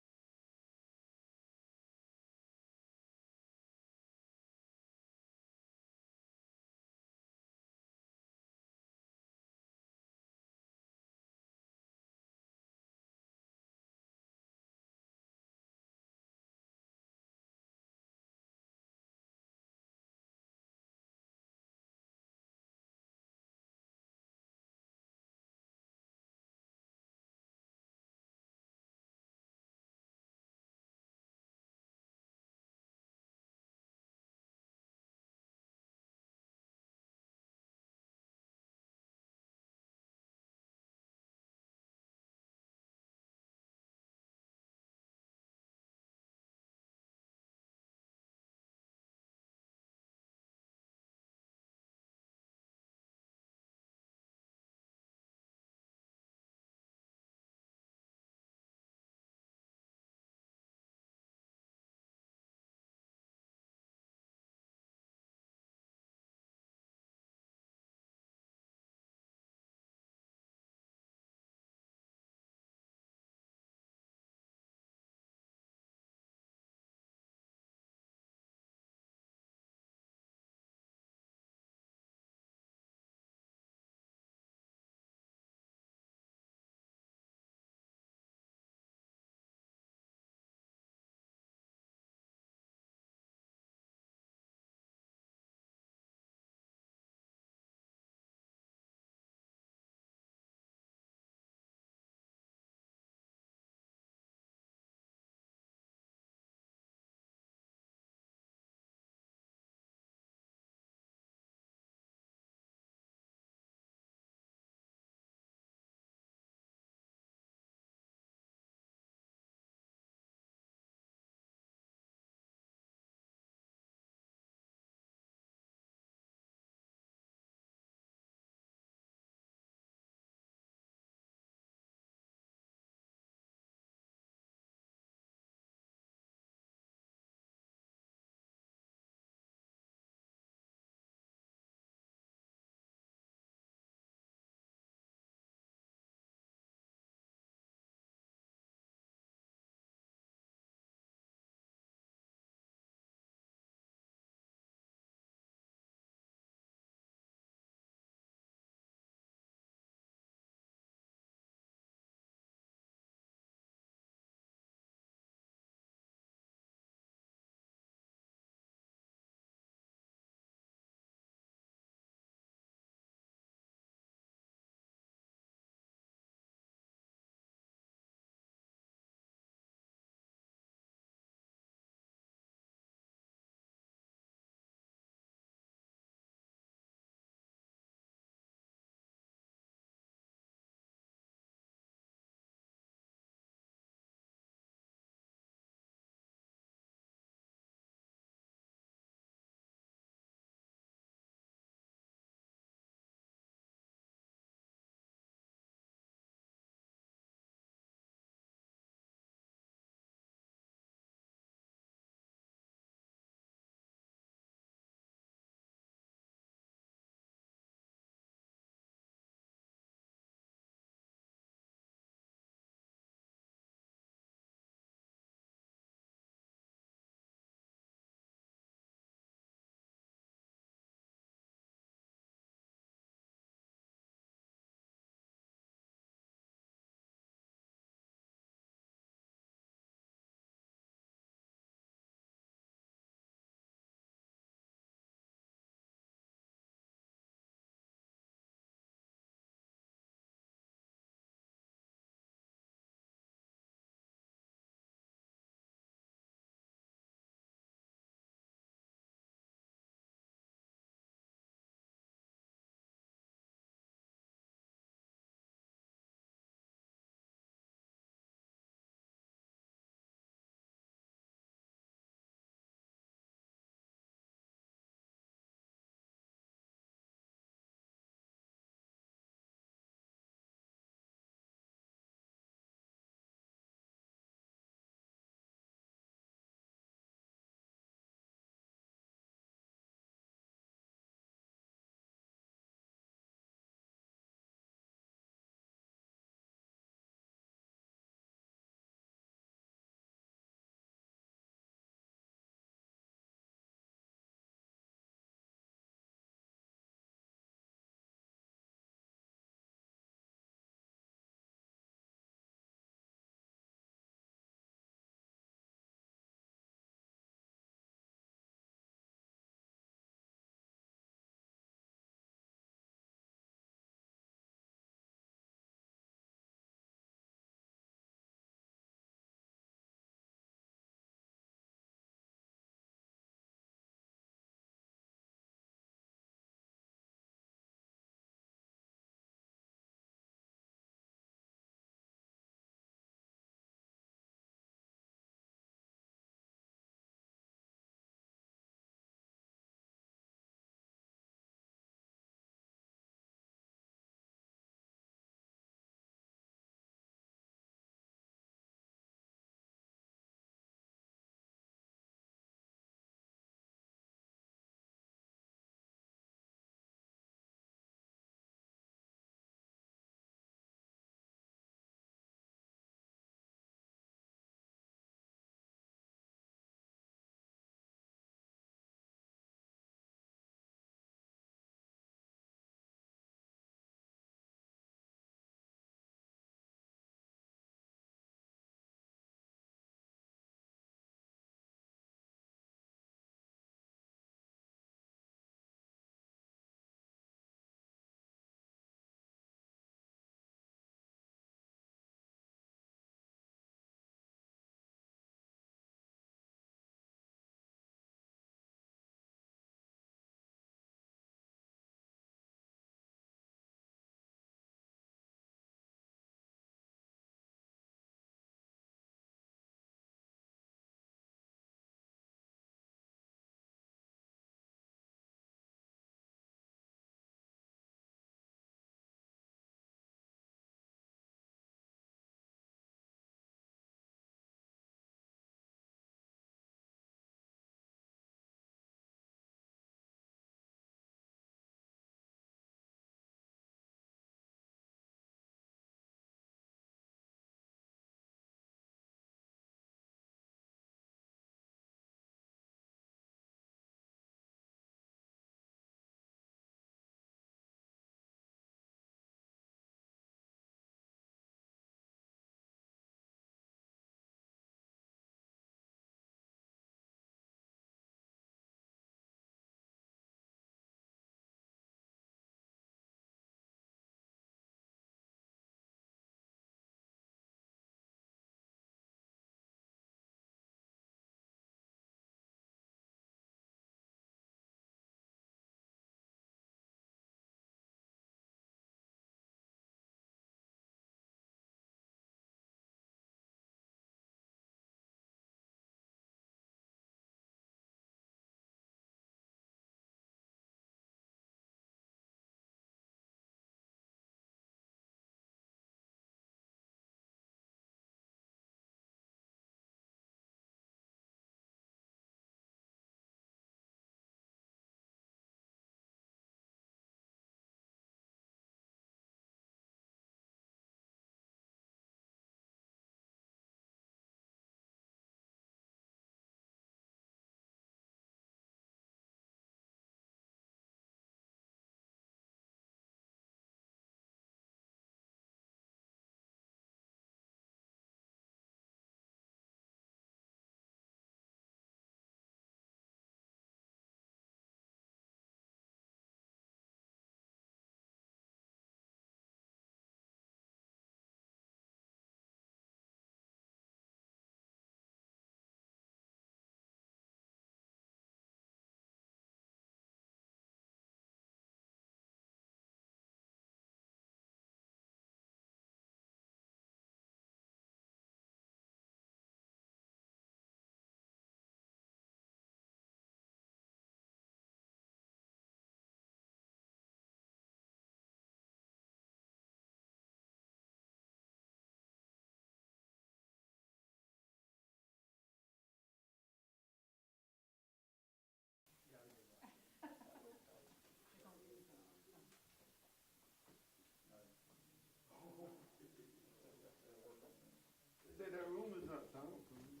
G: Tom Cruise.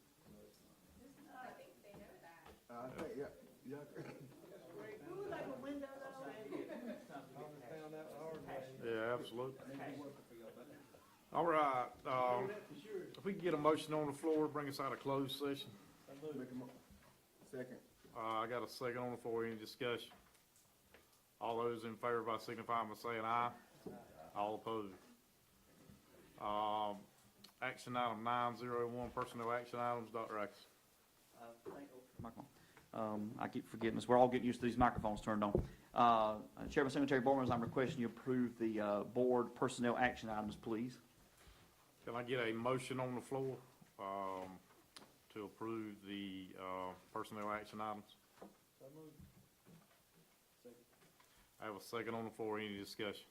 J: I think they know that.
I: I think, yeah.
B: Yeah, absolutely. All right, if we can get a motion on the floor, bring us out of closed session.
I: Second.
B: I got a second on the floor, any discussion? All those in favor by signifying by saying aye. All opposed. Action item 901, personnel action items, Dr. Atkinson.
D: I keep forgetting this. We're all getting used to these microphones turned on. Chairman, Secretary, Board members, I'm requesting you approve the board personnel action items, please.
B: Can I get a motion on the floor to approve the personnel action items? I have a second on the floor. Any discussion?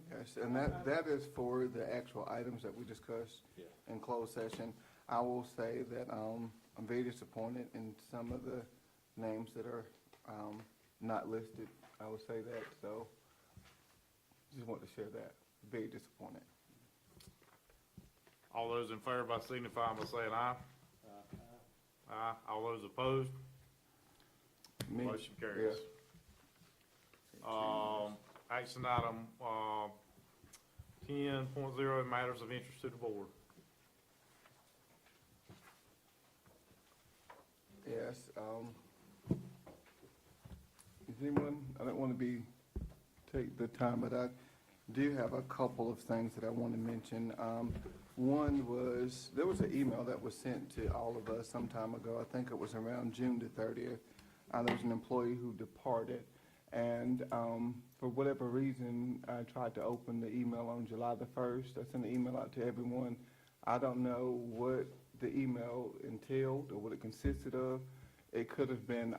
I: Yes, and that is for the actual items that we discussed in closed session. I will say that I'm very disappointed in some of the names that are not listed. I will say that, so just want to share that. Very disappointed.
B: All those in favor by signifying by saying aye. Aye. All those opposed?
I: Me?
B: Motion carries. Action item 10.0, matters of interest to the board.
I: Yes, is anyone, I don't want to take the time, but I do have a couple of things that I want to mention. One was, there was an email that was sent to all of us some time ago. I think it was around June the 30th. There was an employee who departed, and for whatever reason, I tried to open the email on July the 1st. I sent an email out to everyone. I don't know what the email entailed or what it consisted of. It could have been,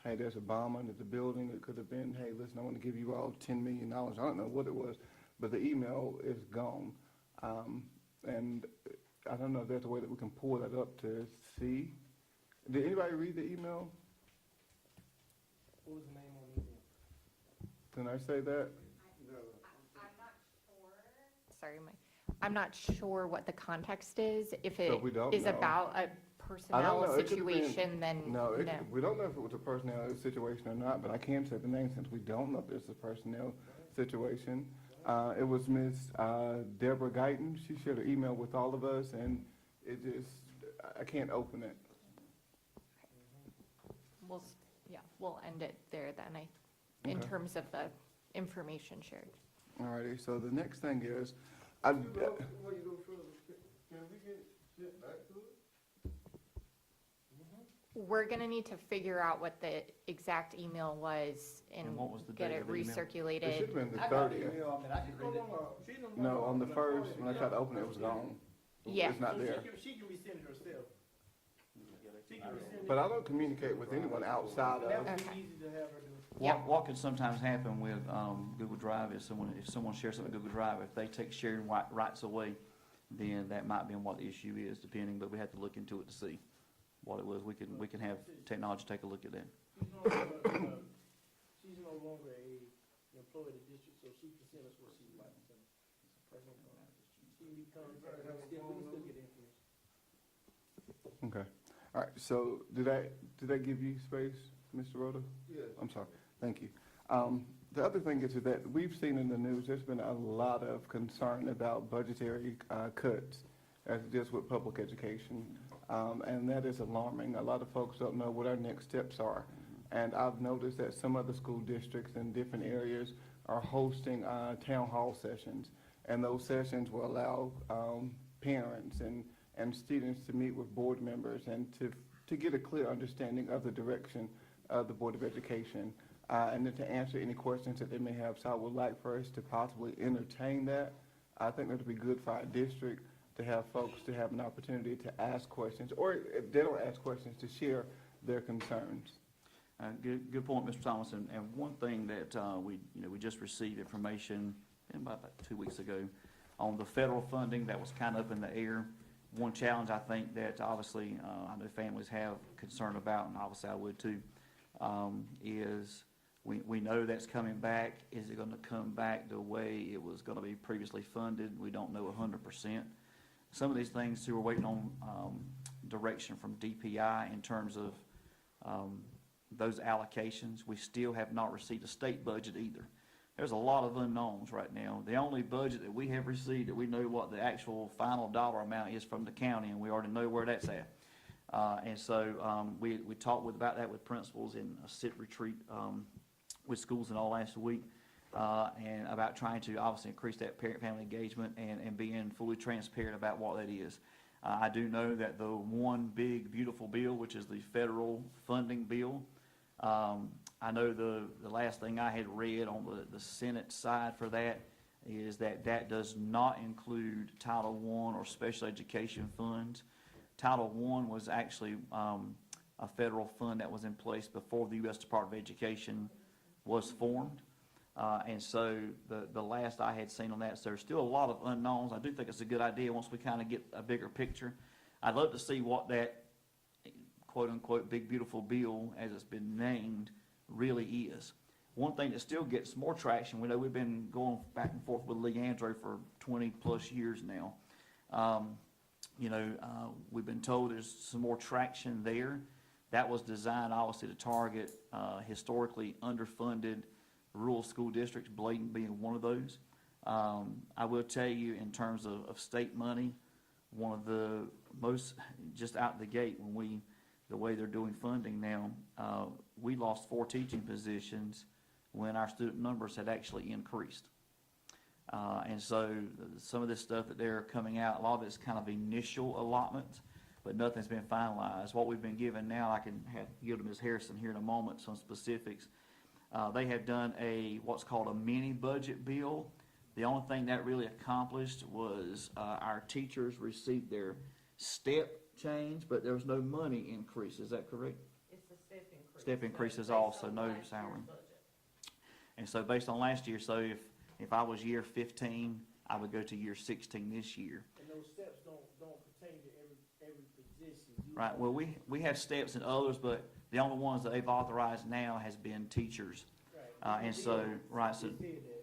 I: hey, there's a bomb under the building. It could have been, hey, listen, I want to give you all $10 million. I don't know what it was, but the email is gone. And I don't know if there's a way that we can pull that up to see. Did anybody read the email?
H: What was the name on the email?
I: Can I say that?
J: I'm not sure. Sorry, I'm not sure what the context is. If it
I: So we don't
J: is
I: know.
J: about a
I: I don't
J: personnel
I: know. It could have been-
J: situation, then
I: No,
J: no.
I: we don't know if it was a personnel situation or not, but I can say the name since we don't know if it's a personnel situation. It was Miss Deborah Guyton. She shared an email with all of us, and it just, I can't open it.
J: We'll end it there then, in
I: Okay.
J: terms of the information shared.
I: Alrighty, so the next thing is, I,
G: Before you go further, can we get it sent back to us?
J: We're gonna need to figure out what the exact email was and
D: And what was the
J: get
D: date
J: it
D: of the email?
I: it should
J: recirculated.
I: have been the
K: I got the
I: 30th.
K: email, I mean, I can read it.
I: No, on the first, when I tried to open it, it was gone.
J: Yeah.
I: It's not there.
H: She can resend it herself. She can resend it.
I: But I don't communicate with anyone outside of,
H: That would
J: Okay.
H: be easy to have her do.
J: Yeah.
D: What can sometimes happen with Google Drive is if someone shares something with Google Drive, if they take sharing rights away, then that might be what the issue is, depending, but we have to look into it to see what it was. We can have technology take a look at that.
H: She's no longer a employee of the district, so she can send us what she'd like to send us. She can be contacted, we can still get information.
I: okay. All right, so did I give you space, Mr. Rhoda?
G: Yes.
I: I'm sorry, thank you. The other thing is that we've seen in the news, there's been a lot of concern about budgetary cuts as it is with public education, and that is alarming. A lot of folks don't know what our next steps are, and I've noticed that some other school districts in different areas are hosting town hall sessions, and those sessions will allow parents and students to meet with board members and to get a clear understanding of the direction of the Board of Education, and then to answer any questions that they may have. So I would like for us to possibly entertain that. I think that would be good for our district to have folks to have an opportunity to ask questions, or if they don't ask questions, to share their concerns.
D: Good point, Mr. Thomas. And one thing that we just received information about 2 weeks ago on the federal funding that was kind of up in the air. One challenge I think that obviously I know families have concern about, and obviously I would too, is we know that's coming back. Is it going to come back the way it was going to be previously funded? We don't know 100%. some of these things too, we're waiting on, direction from DPI in terms of, those allocations. We still have not received a state budget either. There's a lot of unknowns right now. The only budget that we have received that we know what the actual final dollar amount is from the county, and we already know where that's at. And so, we talked about that with principals in a sit retreat, with schools and all last week, and about trying to obviously increase that parent-family engagement and being fully transparent about what that is. I do know that the one big, beautiful bill, which is the federal funding bill, I know the last thing I had read on the Senate side for that is that does not include Title I or special education funds. Title I was actually a federal fund that was in place before the U.S. Department of Education was formed. And so the last I had seen on that, so there's still a lot of unknowns. I do think it's a good idea once we kind of get a bigger picture. I'd love to see what that quote-unquote big beautiful bill, as it's been named, really is. One thing that still gets more traction, we know we've been going back and forth with Lee Andrew for 20-plus years now. We've been told there's some more traction there. That was designed obviously to target historically underfunded rural school districts, Bladen being one of those. I will tell you, in terms of state money, one of the most, just out the gate, the way they're doing funding now, we lost 4 teaching positions when our student numbers had actually increased. And so some of this stuff that they're coming out, a lot of it's kind of initial allotments, but nothing's been finalized. What we've been given now, I can give to Ms. Harrison here in a moment some specifics. They have done what's called a mini budget bill. The only thing that really accomplished was our teachers received their step change, but there was no money increase. Is that correct?
M: It's a step increase.
D: Step increases also, no salary. And so based on last year, so if I was year 15, I would go to year 16 this year.
H: And those steps don't pertain to every position.
D: Right, well, we have steps in others, but the only ones that they've authorized now has been teachers.
H: Right.
D: And so, right, so,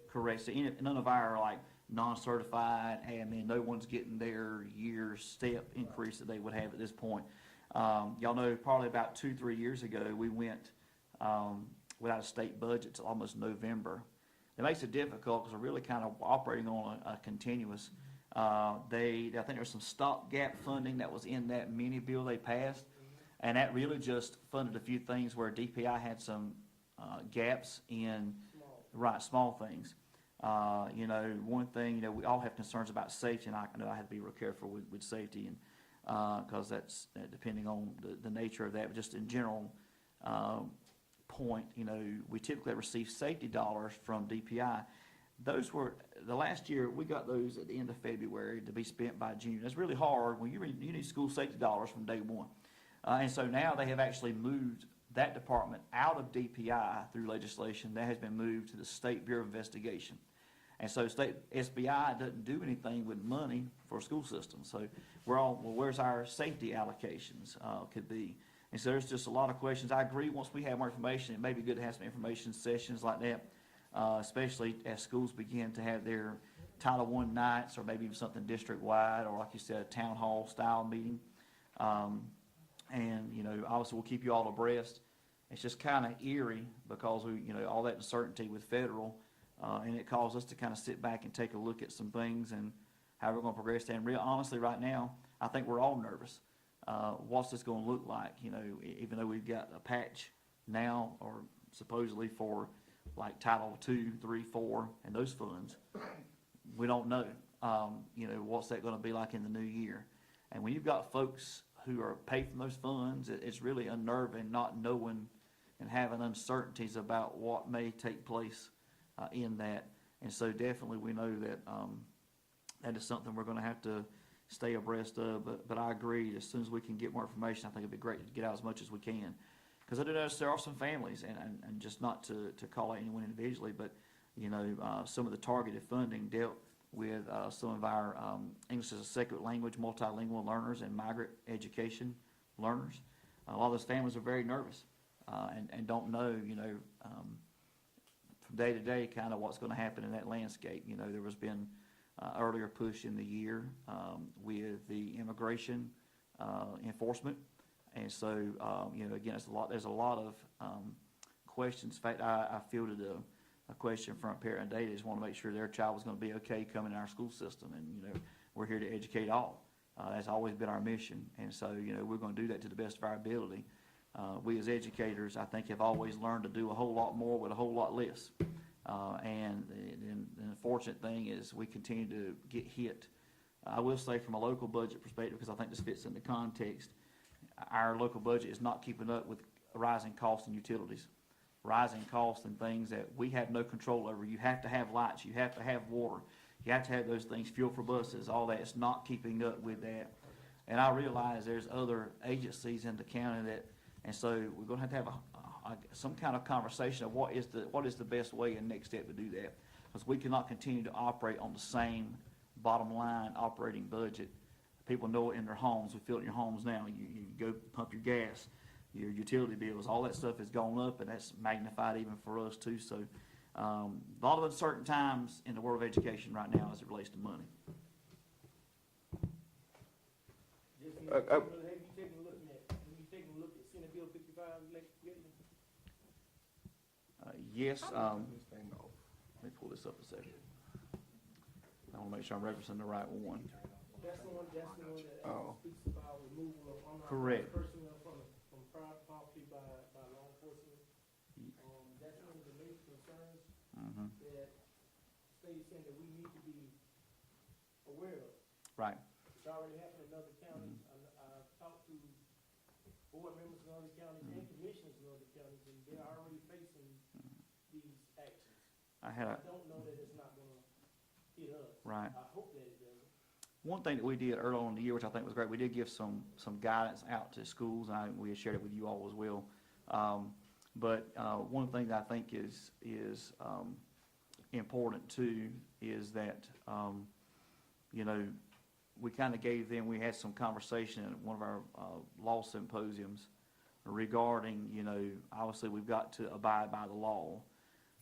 D: correct, so none of our like non-certified admin, no one's getting their year step increase that they would have at this point. Y'all know probably about 2-3 years ago, we went without a state budget till almost November. It makes it difficult because we're really kind of operating on a continuous. I think there was some stopgap funding that was in that mini bill they passed, and that really just funded a few things where DPI had some gaps in, small things. One thing, we all have concerns about safety, and I know I have to be real careful with safety, and because that's depending on the nature of that, but just in general point, we typically receive safety dollars from DPI. Those were, the last year, we got those at the end of February to be spent by June. That's really hard when you need school safety dollars from day one. And so now they have actually moved that department out of DPI through legislation. That has been moved to the State Bureau of Investigation. And so state SBI doesn't do anything with money for school systems. So where's our safety allocations could be? And so there's just a lot of questions. I agree, once we have more information, it may be good to have some information sessions like that, especially as schools begin to have their Title I nights, or maybe even something district-wide, or like you said, a town hall style meeting. Obviously we'll keep you all abreast. It's just kind of eerie because all that uncertainty with federal, and it caused us to kind of sit back and take a look at some things and how we're going to progress. And honestly, right now, I think we're all nervous. What's this going to look like? Even though we've got a patch now, or supposedly for like Title II, III, IV, and those funds, we don't know. What's that going to be like in the new year? And when you've got folks who are paid from those funds, it's really unnerving not knowing and having uncertainties about what may take place in that. And so definitely we know that that is something we're going to have to stay abreast of. But I agree, as soon as we can get more information, I think it'd be great to get out as much as we can. Because I do notice there are some families, and just not to call out anyone individually, but some of the targeted funding dealt with some of our English as a second language, multilingual learners and migrant education learners. A lot of those families are very nervous and don't know, from day to day kind of what's going to happen in that landscape. There has been earlier push in the year with the immigration enforcement. And so, again, there's a lot of questions. In fact, I fielded a question from a parent today. They just want to make sure their child was going to be okay coming in our school system. And, we're here to educate all. That's always been our mission. And so, we're going to do that to the best of our ability. We as educators, I think, have always learned to do a whole lot more with a whole lot less. And the unfortunate thing is we continue to get hit. I will say from a local budget perspective, because I think this fits in the context, our local budget is not keeping up with rising costs and utilities. Rising costs and things that we have no control over. You have to have lights, you have to have water, you have to have those things, fuel for buses, all that. It's not keeping up with that. And I realize there's other agencies in the county that, and so we're gonna have to have some kind of conversation of what is the best way and next step to do that. Because we cannot continue to operate on the same bottom line operating budget. People know it in their homes. We feel it in your homes now. You go pump your gas, your utility bills, all that stuff has gone up, and that's magnified even for us too. So a lot of uncertain times in the world of education right now as it relates to money.
H: Have you taken a look at Senate Bill 55 electrification?
D: Yes, let me pull this up a second. I want to make sure I'm referencing the right one.
H: That's the one that speaks about removal of
D: Correct.
H: unauthorized personnel from private property by law enforcement. That's one of the major concerns that the state is saying that we need to be aware of.
D: Right.
H: It's already happened in other counties. I've talked to board members in other counties and commissioners in other counties, and they're already facing these actions.
D: I
H: don't know that it's not gonna hit us.
D: Right.
H: I hope that it doesn't.
D: One thing that we did early on in the year, which I think was great, we did give some guidance out to schools, and we had shared it with you all as well. But one thing that I think is important too is that, we kind of gave them, we had some conversation at one of our law symposiums regarding, obviously we've got to abide by the law,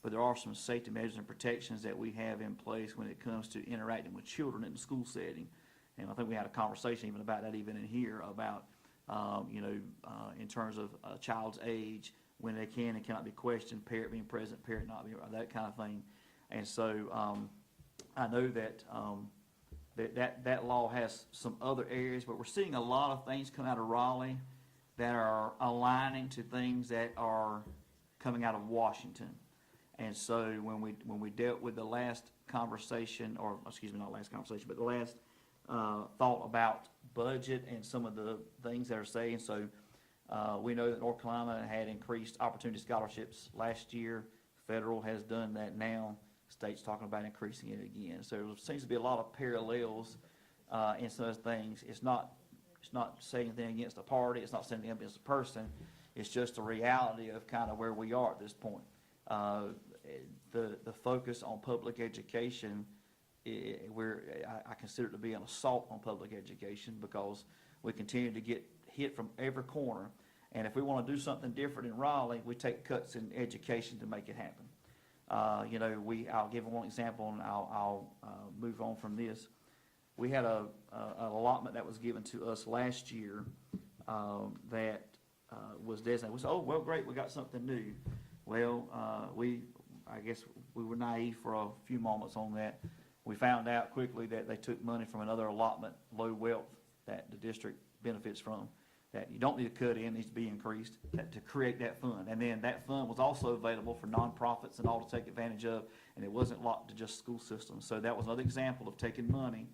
D: but there are some safety measures and protections that we have in place when it comes to interacting with children in the school setting. And I think we had a conversation even about that even in here about, in terms of a child's age, when they can and cannot be questioned, parent being present, parent not being, that kind of thing. And so I know that that law has some other areas, but we're seeing a lot of things come out of Raleigh that are aligning to things that are coming out of Washington. And so when we dealt with the last conversation, or excuse me, not last conversation, but the last thought about budget and some of the things that are saying, so we know that North Carolina had increased opportunity scholarships last year. Federal has done that now. State's talking about increasing it again. So there seems to be a lot of parallels in some of those things. It's not saying anything against a party. It's not saying anything against a person. It's just the reality of kind of where we are at this point. The focus on public education, I consider it to be an assault on public education, because we continue to get hit from every corner. And if we want to do something different in Raleigh, we take cuts in education to make it happen. I'll give one example, and I'll move on from this. We had an allotment that was given to us last year that was designated. We said, oh, well, great, we got something new. Well, I guess we were naive for a few moments on that. We found out quickly that they took money from another allotment, low wealth, that the district benefits from, that you don't need to cut in, needs to be increased, to create that fund. And then that fund was also available for nonprofits and all to take advantage of, and it wasn't locked to just school systems. So that was another example of taking money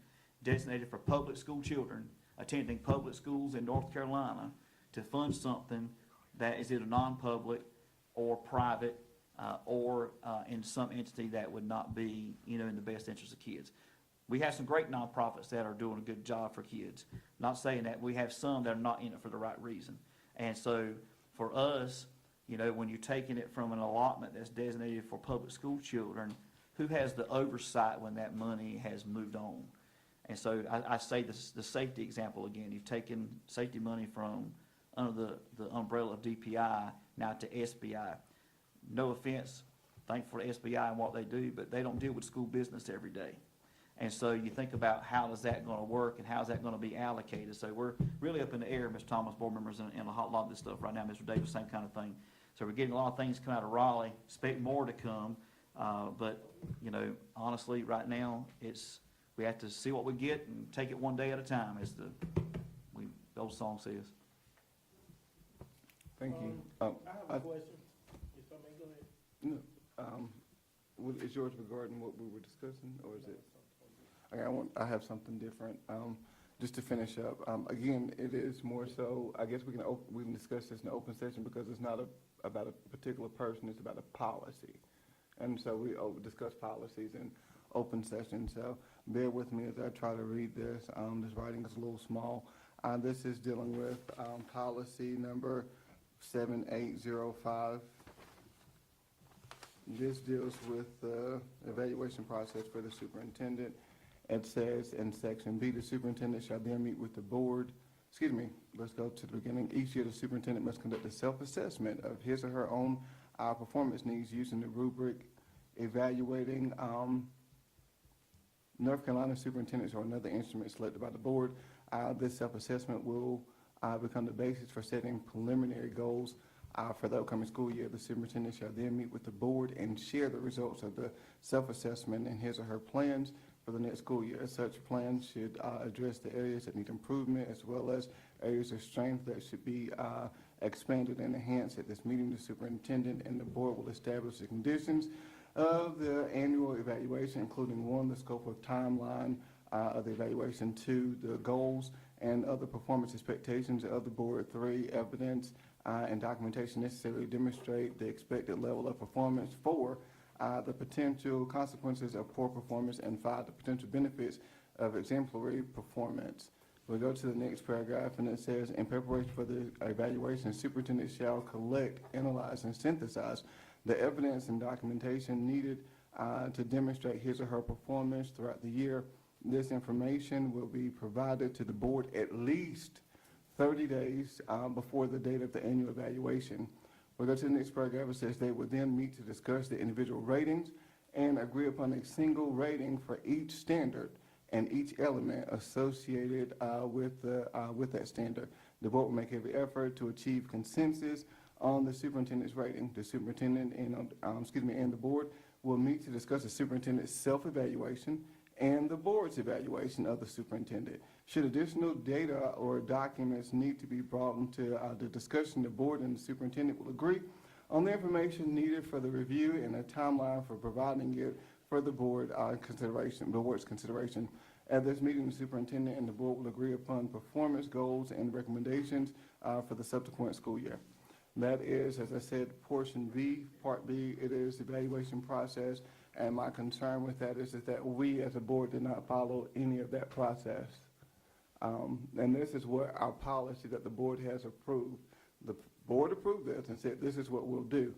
D: designated for public school children attending public schools in North Carolina to fund something that is either non-public or private, or in some entity that would not be, in the best interest of kids. We have some great nonprofits that are doing a good job for kids. Not saying that. We have some that are not in it for the right reason. And so for us, when you're taking it from an allotment that's designated for public school children, who has the oversight when that money has moved on? And so I say this, the safety example again. You've taken safety money from under the umbrella of DPI now to SBI. No offense, thankful for SBI and what they do, but they don't deal with school business every day. And so you think about how is that going to work and how is that going to be allocated. So we're really up in the air, Mr. Thomas, board members, and a lot of this stuff right now. Mr. Davis, same kind of thing. So we're getting a lot of things coming out of Raleigh, expect more to come. But, you know, honestly, right now, we have to see what we get and take it one day at a time, as the old song says.
I: Thank you.
H: I have a question, if I may, go ahead.
I: No, is yours regarding what we were discussing, or is it? Okay, I have something different. Just to finish up, again, it is more so, I guess we can discuss this in the open session because it's not about a particular person, it's about a policy. And so we discuss policies in open session, so bear with me as I try to read this. This writing is a little small. This is dealing with policy number 7805. This deals with the evaluation process for the superintendent. It says in section B, the superintendent shall then meet with the board. Excuse me, let's go to the beginning. Each year, the superintendent must conduct a self-assessment of his or her own performance needs using the rubric evaluating North Carolina superintendents or another instrument selected by the board. This self-assessment will become the basis for setting preliminary goals for the upcoming school year. The superintendent shall then meet with the board and share the results of the self-assessment and his or her plans for the next school year. Such plans should address the areas that need improvement as well as areas of strength that should be expanded and enhanced. At this meeting, the superintendent and the board will establish the conditions of the annual evaluation, including 1, the scope of timeline of the evaluation, 2, the goals and other performance expectations of the board, 3, evidence and documentation necessary to demonstrate the expected level of performance, 4, the potential consequences of poor performance, and 5, the potential benefits of exemplary performance. We'll go to the next paragraph, and it says, in preparation for the evaluation, the superintendent shall collect, analyze, and synthesize the evidence and documentation needed to demonstrate his or her performance throughout the year. This information will be provided to the board at least 30 days before the date of the annual evaluation. We'll go to the next paragraph. It says they will then meet to discuss the individual ratings and agree upon a single rating for each standard and each element associated with that standard. The board will make every effort to achieve consensus on the superintendent's rating. The superintendent and the board will meet to discuss the superintendent's self-evaluation and the board's evaluation of the superintendent. Should additional data or documents need to be brought into the discussion, the board and the superintendent will agree on the information needed for the review and a timeline for providing it for the board's consideration. At this meeting, the superintendent and the board will agree upon performance goals and recommendations for the subsequent school year. That is, as I said, portion B, part B. It is the evaluation process, and my concern with that is that we as a board did not follow any of that process. And this is what our policy that the board has approved. The board approved this and said, this is what we'll do.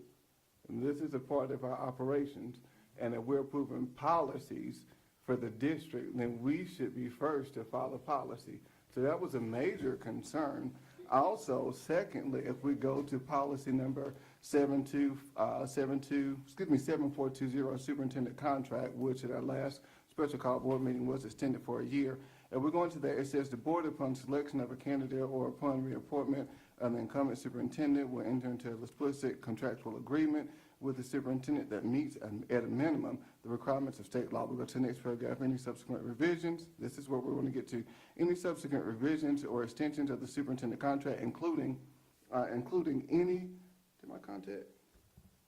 I: And this is a part of our operations. And if we're approving policies for the district, then we should be first to follow policy. So that was a major concern. Also, secondly, if we go to policy number 7420, superintendent contract, which at our last special call board meeting was extended for a year. If we're going to that, it says the board, upon selection of a candidate or upon reappointment of the incumbent superintendent, will enter into an explicit contractual agreement with the superintendent that meets at a minimum the requirements of state law. We'll go to the next paragraph. Any subsequent revisions, this is what we're going to get to. Any subsequent revisions or extensions of the superintendent contract, including any, did my contact?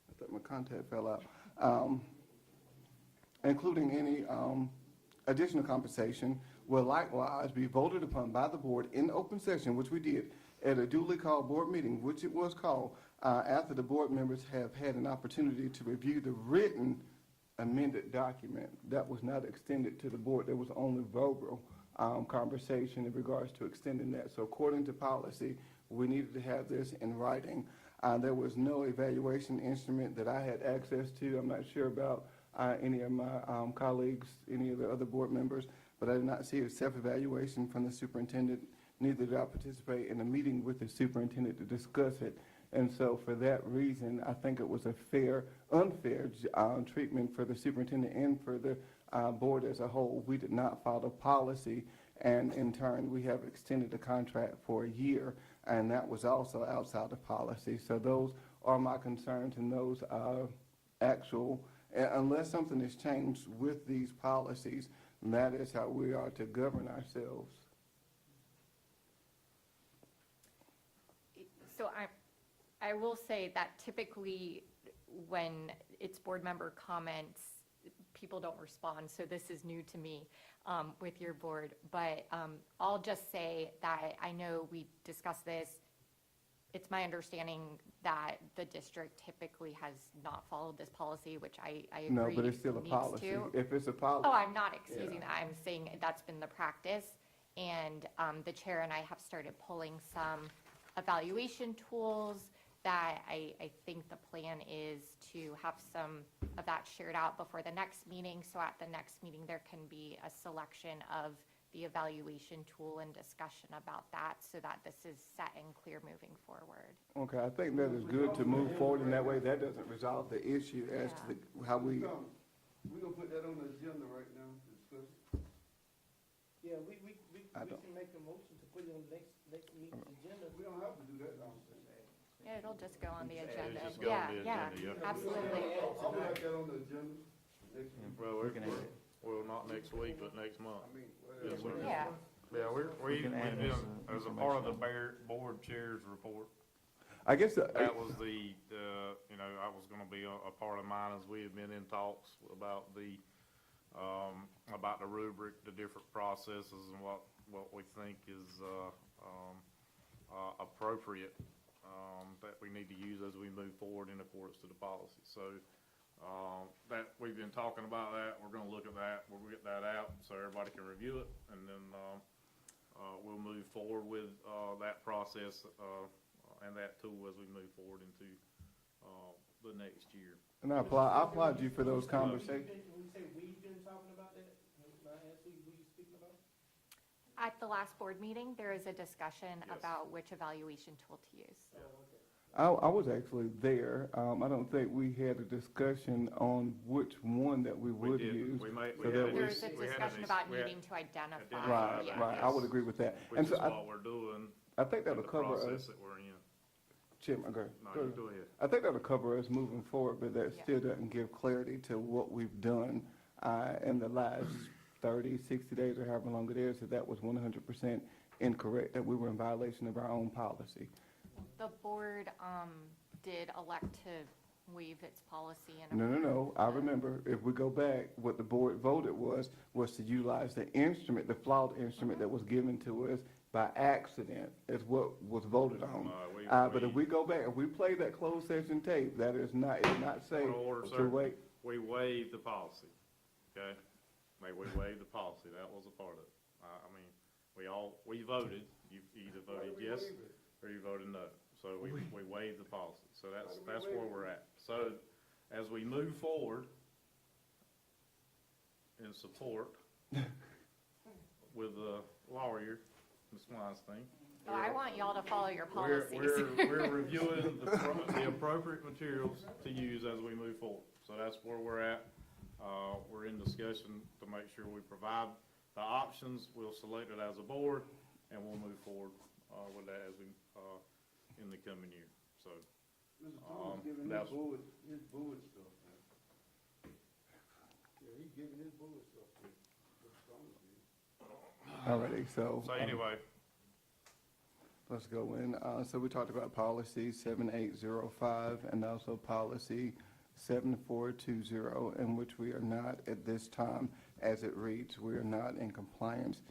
I: I thought my contact fell out. Including any additional compensation will likewise be voted upon by the board in open session, which we did at a duly called board meeting, which it was called, after the board members have had an opportunity to review the written amended document. That was not extended to the board. There was only verbal conversation in regards to extending that. So according to policy, we needed to have this in writing. There was no evaluation instrument that I had access to. I'm not sure about any of my colleagues, any of the other board members, but I did not see a self-evaluation from the superintendent. Neither did I participate in a meeting with the superintendent to discuss it. And so for that reason, I think it was a unfair treatment for the superintendent and for the board as a whole, we did not follow policy, and in turn, we have extended the contract for a year, and that was also outside of policy. So those are my concerns, and those are actual, unless something has changed with these policies, that is how we are to govern ourselves.
J: So I will say that typically when it's board member comments, people don't respond, so this is new to me with your board. But I'll just say that I know we discussed this. It's my understanding that the district typically has not followed this policy, which I agree
I: No, but it's still a
J: needs
I: policy.
J: to.
I: If it's a policy.
J: Oh, I'm not excusing
I: Yeah.
J: that. I'm saying that's been the practice. And the chair and I have started pulling some evaluation tools that I think the plan is to have some of that shared out before the next meeting. So at the next meeting, there can be a selection of the evaluation tool and discussion about that so that this is set and clear moving forward.
I: Okay, I think that is good to move forward in that way. That doesn't resolve the issue as to how we,
G: We're gonna put that on the agenda right now to discuss.
H: Yeah, we
I: I don't-
H: can make a motion to put it on the next meeting's agenda.
G: We don't have to do that, I don't think.
J: Yeah, it'll just go on the agenda.
B: just go on the
J: Yeah,
B: agenda, yeah.
J: absolutely.
G: I'll put that on the agenda next week.
B: Well,
D: We can add it.
B: well, not next week, but next month.
G: I mean,
B: Yes, sir.
J: Yeah.
B: Yeah, we've
D: can add
B: been,
D: this
B: as a part of the board chair's report,
I: I guess,
B: that was the, you know, I was gonna be a part of mine as we have been in talks about the rubric, the different processes and what we think is, appropriate, that we need to use as we move forward in accordance to the policy. So, that, we've been talking about that, we're gonna look at that, we'll get that out so everybody can review it, and then, we'll move forward with, that process, and that tool as we move forward into, the next year.
I: and I applaud you for those conversations.
H: When you say we've been talking about that, may I ask who you speaking about?
J: At the last board meeting, there is a discussion about which evaluation tool to use.
I: I was actually there. I don't think we had a discussion on which one that we would
B: did.
I: use.
B: We made- we
I: So
B: had
I: that
B: a
J: There
I: was-
J: is a
B: we had
J: discussion
B: a-
J: about
B: we had-
J: needing to identify.
B: Identify
I: Right,
B: that,
I: right. I would
B: yes.
I: agree with that.
B: Which
I: And
B: is
I: so
B: what we're doing,
I: I think
B: in
I: that'll
B: the
I: cover
B: process
I: us.
B: that we're in.
I: Chairman, go
B: No,
I: ahead.
B: you go ahead.
I: I think that'll cover us moving forward, but that
J: Yeah.
I: still doesn't give clarity to what we've done in the last 30, 60 days, or however long it is, that was 100% incorrect, that we were in violation of our own policy.
J: The board did elect to waive its policy and.
I: No. I remember, if we go back, what the board voted was to utilize the instrument, the flawed instrument that was given to us by accident, is what was voted on. But if we go back, if we play that closed session tape, that is not, it did not say
B: Point of order,
I: to
B: sir.
I: wait.
B: We waived the policy, okay? We waived the policy, that was a part of it. I mean, we voted, you either voted yes or you voted no. So we waived the policy, so that's where we're at. So as we move forward in support with the lawyer, Ms. Weinstein.
J: Oh, I want y'all to follow your
B: We're,
J: policies.
B: we're reviewing the appropriate materials to use as we move forward. So that's where we're at. We're in discussion to make sure we provide the options. We'll select it as a board, and we'll move forward, with that as we, in the coming year. So,
G: Mr. Thomas giving
B: that's-
G: his board stuff, man. Yeah, he's giving his board stuff to Mr. Thomas did.
I: Alrighty, so.
B: so anyway,
I: Let's go in. So we talked about policy 7805 and also policy 7420, in which we are not at this time, as it reads, we are not in compliance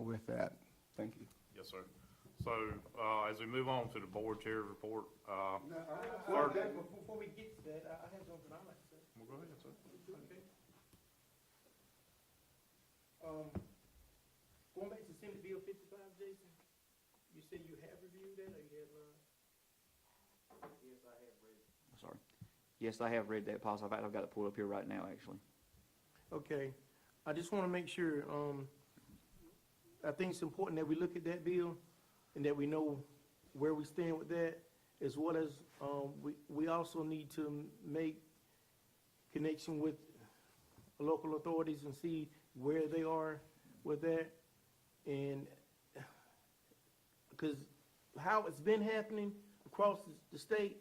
I: with that. Thank you.
B: yes, sir. So, as we move on to the board chair report,
G: Now,
H: Well, before we get to that, I have something I'd like to say.
B: well, go ahead, sir.
H: Okay. Going back to Senate Bill 55, Jason, you said you have reviewed that, or you have,
K: Yes, I have read it.
D: Sorry. Yes, I have read that policy. In fact, I've got it pulled up here right now, actually.
H: okay. I just want to make sure, I think it's important that we look at that bill and that we know where we stand with that, as well as, we also need to make connection with, local authorities and see where they are with that. And, because how it's been happening across the state,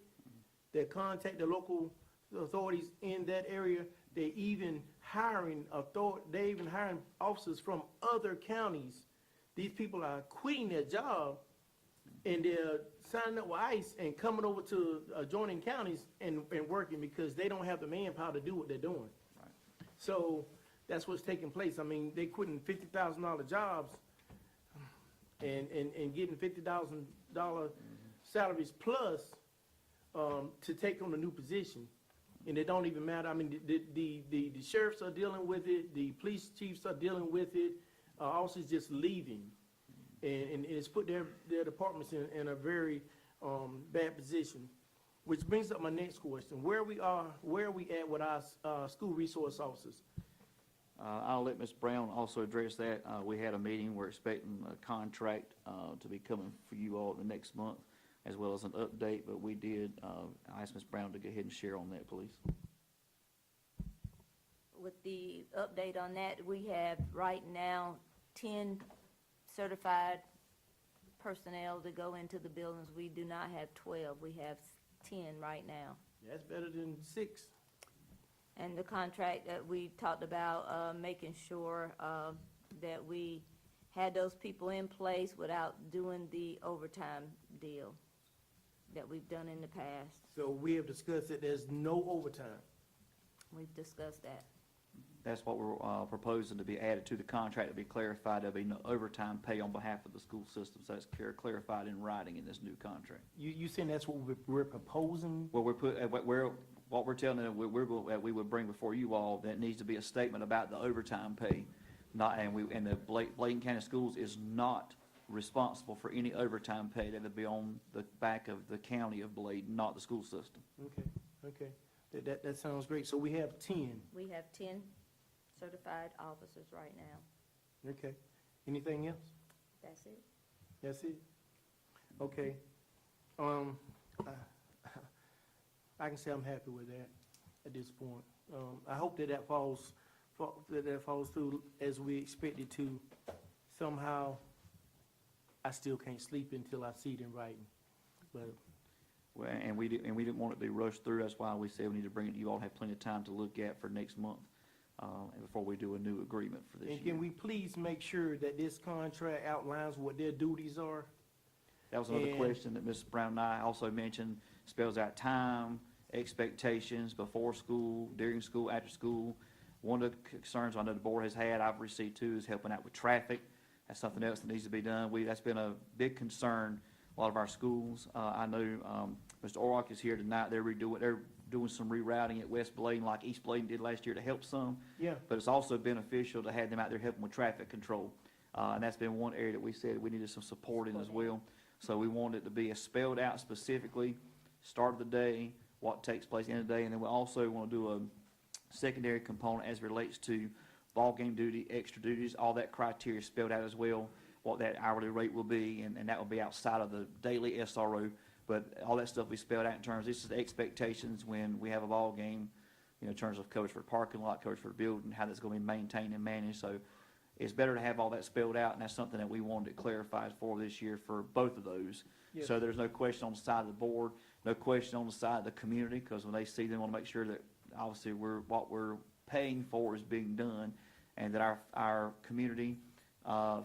H: they contact the local authorities in that area. They even hiring officers from other counties. These people are quitting their job and they're signing up with ICE and coming over to adjoining counties and working because they don't have the manpower to do what they're doing.
D: Right.
H: So that's what's taking place. I mean, they quitting $50,000 jobs and getting $50,000 salaries plus to take on a new position. And it don't even matter. I mean, the sheriffs are dealing with it, the police chiefs are dealing with it, officers just leaving. And it's put their departments in a very bad position. Which brings up my next question. Where are we at with our school resource officers?
D: I'll let Ms. Brown also address that. We had a meeting, we're expecting a contract to be coming for you all the next month, as well as an update, but we did, I asked Ms. Brown to go ahead and share on that, please.
M: With the update on that, we have right now 10 certified personnel to go into the buildings. We do not have 12, we have 10 right now.
H: That's better than 6.
M: And the contract that we talked about, making sure that we had those people in place without doing the overtime deal that we've done in the past.
H: So we have discussed that there's no overtime.
M: We've discussed that.
D: That's what we're proposing to be added to the contract, to be clarified. There'll be no overtime pay on behalf of the school system, so that's clarified in writing in this new contract.
H: You saying that's what we're proposing?
D: Well, what we're telling them, we would bring before you all, that needs to be a statement about the overtime pay. And the Bladen County Schools is not responsible for any overtime pay. That would be on the back of the county of Bladen, not the school system.
H: Okay. That sounds great. So we have 10.
M: We have 10 certified officers right now.
H: Okay. Anything else?
M: That's it.
H: That's it? Okay. I can say I'm happy with that at this point. I hope that falls through as we expect it to. Somehow, I still can't sleep until I see it in writing. But
D: Well, and we didn't want it to be rushed through. That's why we said we need to bring it, you all have plenty of time to look at for next month, and before we do a new agreement for this year.
H: and can we please make sure that this contract outlines what their duties are?
D: That was another
H: and-
D: question that Ms. Brown and I also mentioned, spells out time, expectations, before school, during school, after school. One of the concerns I know the board has had, I've received too, is helping out with traffic. That's something else that needs to be done. That's been a big concern, a lot of our schools. I know Mr. Orrock is here tonight. They're doing some rerouting at West Bladen like East Bladen did last year to help some.
H: Yeah.
D: But it's also beneficial to have them out there helping with traffic control. And that's been one area that we said we needed some support in as well. So we wanted it to be spelled out specifically, start of the day, what takes place in the day, and then we also want to do a secondary component as it relates to ball game duty, extra duties, all that criteria spelled out as well, what that hourly rate will be, and that will be outside of the daily SRO. But all that stuff will be spelled out in terms, this is the expectations when we have a ball game, in terms of coverage for the parking lot, coverage for the building, how that's going to be maintained and managed. So it's better to have all that spelled out, and that's something that we wanted to clarify for this year for both of those.
H: Yes.
D: So there's no question on the side of the board, no question on the side of the community, because when they see them, want to make sure that obviously what we're paying for is being done, and that our community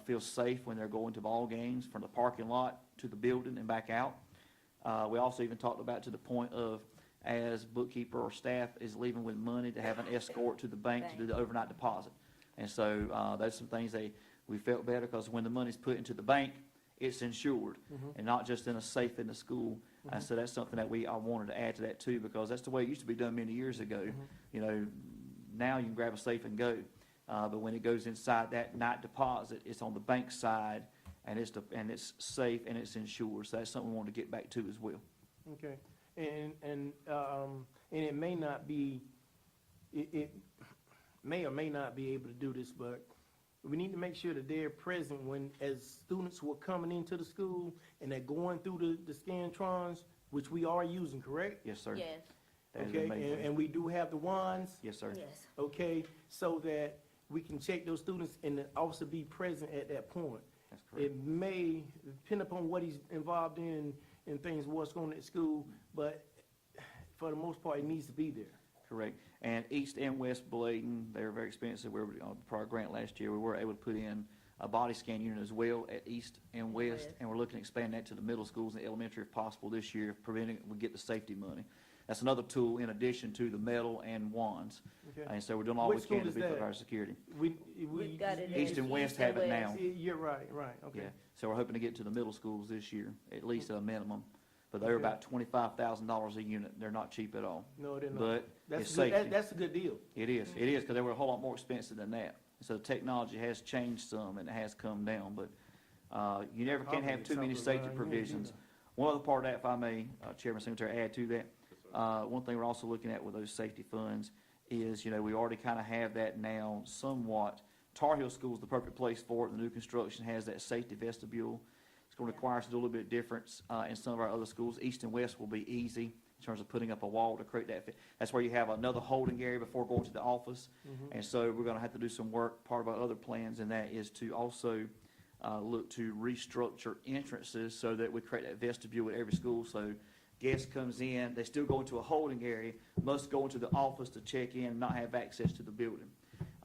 D: feels safe when they're going to ball games from the parking lot to the building and back out. We also even talked about to the point of, as bookkeeper or staff is leaving with money, to have an escort to the bank to do the overnight deposit. And so those are some things we felt better, because when the money's put into the bank, it's insured, and not just in a safe in the school. So that's something that I wanted to add to that too, because that's the way it used to be done many years ago. Now you can grab a safe and go, but when it goes inside that night deposit, it's on the bank side, and it's safe and it's insured. So that's something we wanted to get back to as well.
H: Okay, and it may not be, it may or may not be able to do this, but we need to make sure that they're present as students who are coming into the school and they're going through the Scantrons, which we are using, correct?
D: Yes, sir.
M: Yes.
D: That has been
H: Okay,
D: made clear.
H: and we do have the wands,
D: Yes, sir.
M: Yes.
H: okay, so that we can check those students and the officer be present at that point.
D: That's correct.
H: It may depend upon what he's involved in and things, what's going on at school, but for the most part, it needs to be there.
D: Correct. And East and West Bladen, they were very expensive. We were, on the prior grant last year, we were able to put in a body scan unit as well at East and West, and we're looking to expand that to the middle schools and elementary if possible this year, preventing we get the safety money. That's another tool in addition to the metal and wands.
H: Okay.
D: And so we're doing all we
H: Which school
D: can to
H: is
D: beef up
H: that?
D: our security.
M: We've got it
D: East
M: as
D: and West have it now.
H: You're right, okay.
D: Yeah, so we're hoping to get to the middle schools this year, at least at a minimum. But they're
H: Okay.
D: about $25,000 a unit. They're not cheap at all.
H: No, they're not.
D: But
H: That's
D: it's
H: a good,
D: safety.
H: that's a good deal.
D: It is, because they were a whole lot more expensive than that. So the technology has changed some and it has come down, but, you never can have too many safety provisions. One other part of that, if I may, Chairman Secretary, add to that, one thing we're also looking at with those safety funds is, we already kind of have that now somewhat. Tar Heel School is the perfect place for it. The new construction has that safety vestibule. It's going to require us to do a little bit different in some of our other schools. East and West will be easy in terms of putting up a wall to create that. That's where you have another holding area before going to the office. And so we're going to have to do some work. Part of our other plans, and that is to also look to restructure entrances so that we create that vestibule at every school. So guest comes in, they still go into a holding area, must go into the office to check in and not have access to the building.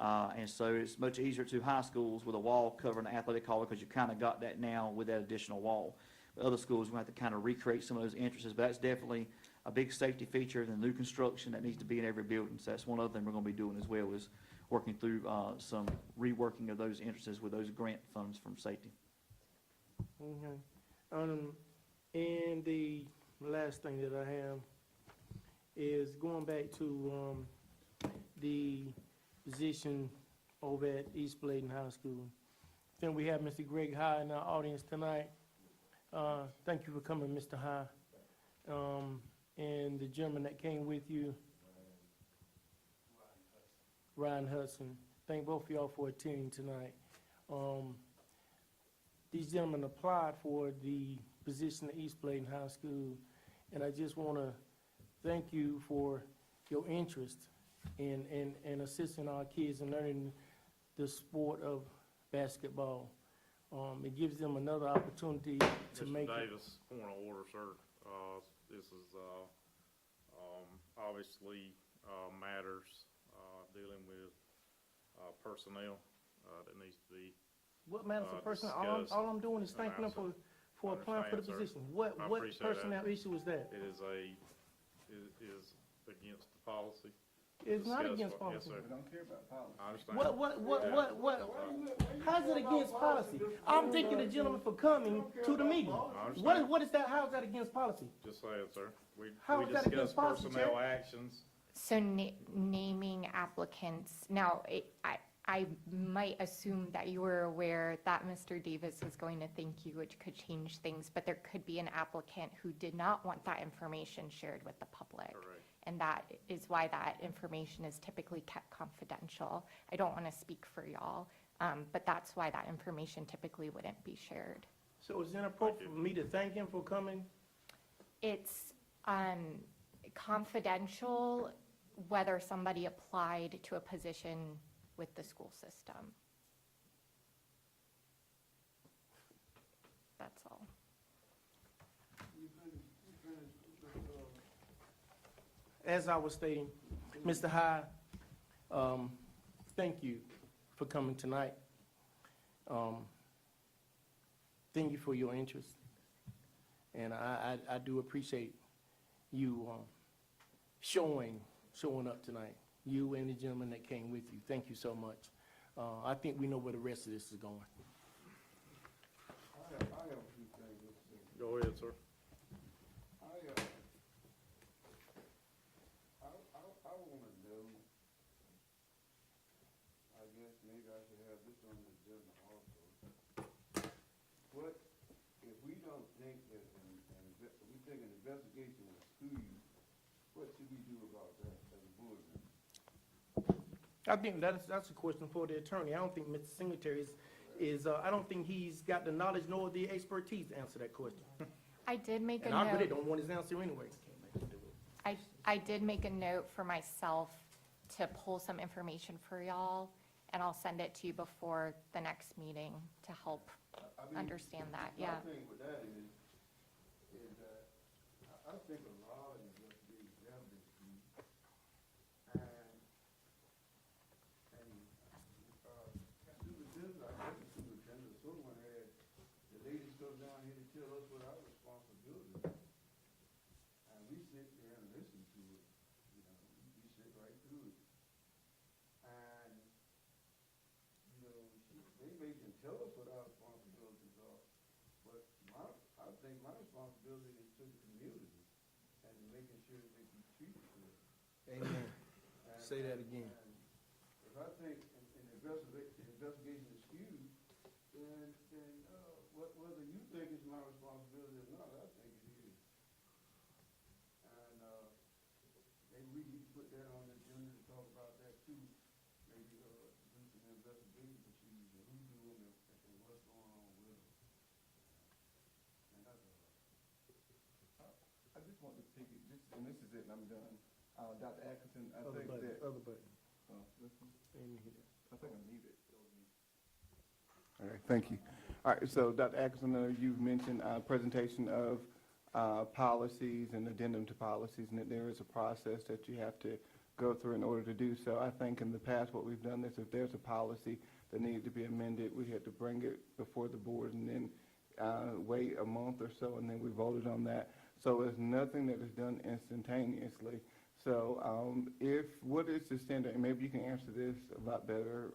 D: And so it's much easier to high schools with a wall covering the athletic hall because you kind of got that now with that additional wall. But other schools, we're going to have to kind of recreate some of those entrances, but that's definitely a big safety feature in the new construction that needs to be in every building. So that's one other thing we're going to be doing as well, is working through some reworking of those entrances with those grant funds from safety.
H: Okay. And the last thing that I have is going back to the position over at East Bladen High School. Then we have Mr. Greg High in our audience tonight. Thank you for coming, Mr. High. And the gentleman that came with you, Ryan Hudson. Thank both of y'all for attending tonight. These gentlemen applied for the position at East Bladen High School, and I just want to thank you for your interest in assisting our kids in learning the sport of basketball. It gives them another opportunity to
B: Mr.
H: make it.
B: Davis, point of order, sir. This is, obviously, matters, dealing with, personnel, that needs to be.
H: What matters for person?
B: discussed.
H: All I'm doing is thanking them for applying for the
B: Understand, sir.
H: position. What
B: I appreciate that.
H: personnel issue is that?
B: It is against the policy.
H: It's not
B: Discuss
H: against
B: what- yes,
H: policy.
B: sir.
C: We don't care about policy.
B: I understand.
H: How's it against policy? I'm thanking the gentleman for coming to the meeting.
B: understand.
H: What is that, how's that against policy?
B: Just saying, sir. We
H: How is that
B: discuss
H: against policy,
B: personnel
H: Chair?
B: actions.
J: So naming applicants, now, I might assume that you were aware that Mr. Davis is going to thank you, which could change things, but there could be an applicant who did not want that information shared with the public.
B: Correct.
J: And that is why that information is typically kept confidential. I don't want to speak for y'all, but that's why that information typically wouldn't be shared.
H: So is it inappropriate for me to thank him for coming?
J: It's confidential whether somebody applied to a position with the school system. That's all.
H: As I was stating, Mr. High, thank you for coming tonight. Thank you for your interest. And I do appreciate you showing up tonight, you and the gentleman that came with you. Thank you so much. I think we know where the rest of this is going.
G: I have a few things to say.
B: Go ahead, sir.
G: I wanna know, I guess maybe I should have this on the agenda also. What, if we don't think that, we think an investigation will screw you, what should we do about that as a board member?
H: I think that's a question for the attorney. I don't think Mr. Singletary I don't think he's got the knowledge nor the expertise to answer that question.
J: I did make a
H: And I really
J: note.
H: don't want his answer anyway.
J: I did make a note for myself to pull some information for y'all, and I'll send it to you before the next meeting to help
G: I mean,
J: understand that, yeah.
G: My thing with that is that I think a lot of investigators have been skewed. Superintendent, I guess the superintendent, someone had the ladies come down here to tell us what our responsibility is. And we sit there and listen to it, you know, we sit right through it. And, you know, they may can tell us what our responsibilities are, but I think my responsibility is to the community and making sure that they be treated fair.
H: Amen.
G: And-
H: Say that again.
G: and If I think an investigation is skewed, then, whether you think it's my responsibility or not, I think it is. And, maybe we need to put that on the agenda to talk about that too. Maybe, do some investigation procedures of who's doing it and what's going on with it. And that's all.
I: I just want to pick it, and this is it, and I'm done. Dr. Atkinson, I
H: Other
I: think
H: button,
I: that,
H: other button.
I: this one?
H: In here.
I: I think I need it. All right, thank you. All right, so Dr. Atkinson, you've mentioned presentation of policies and addendum to policies, and that there is a process that you have to go through in order to do so. I think in the past, what we've done is if there's a policy that needed to be amended, we had to bring it before the board and then wait a month or so, and then we voted on that. So it's nothing that is done instantaneously. So what is the standard, and maybe you can answer this a lot better,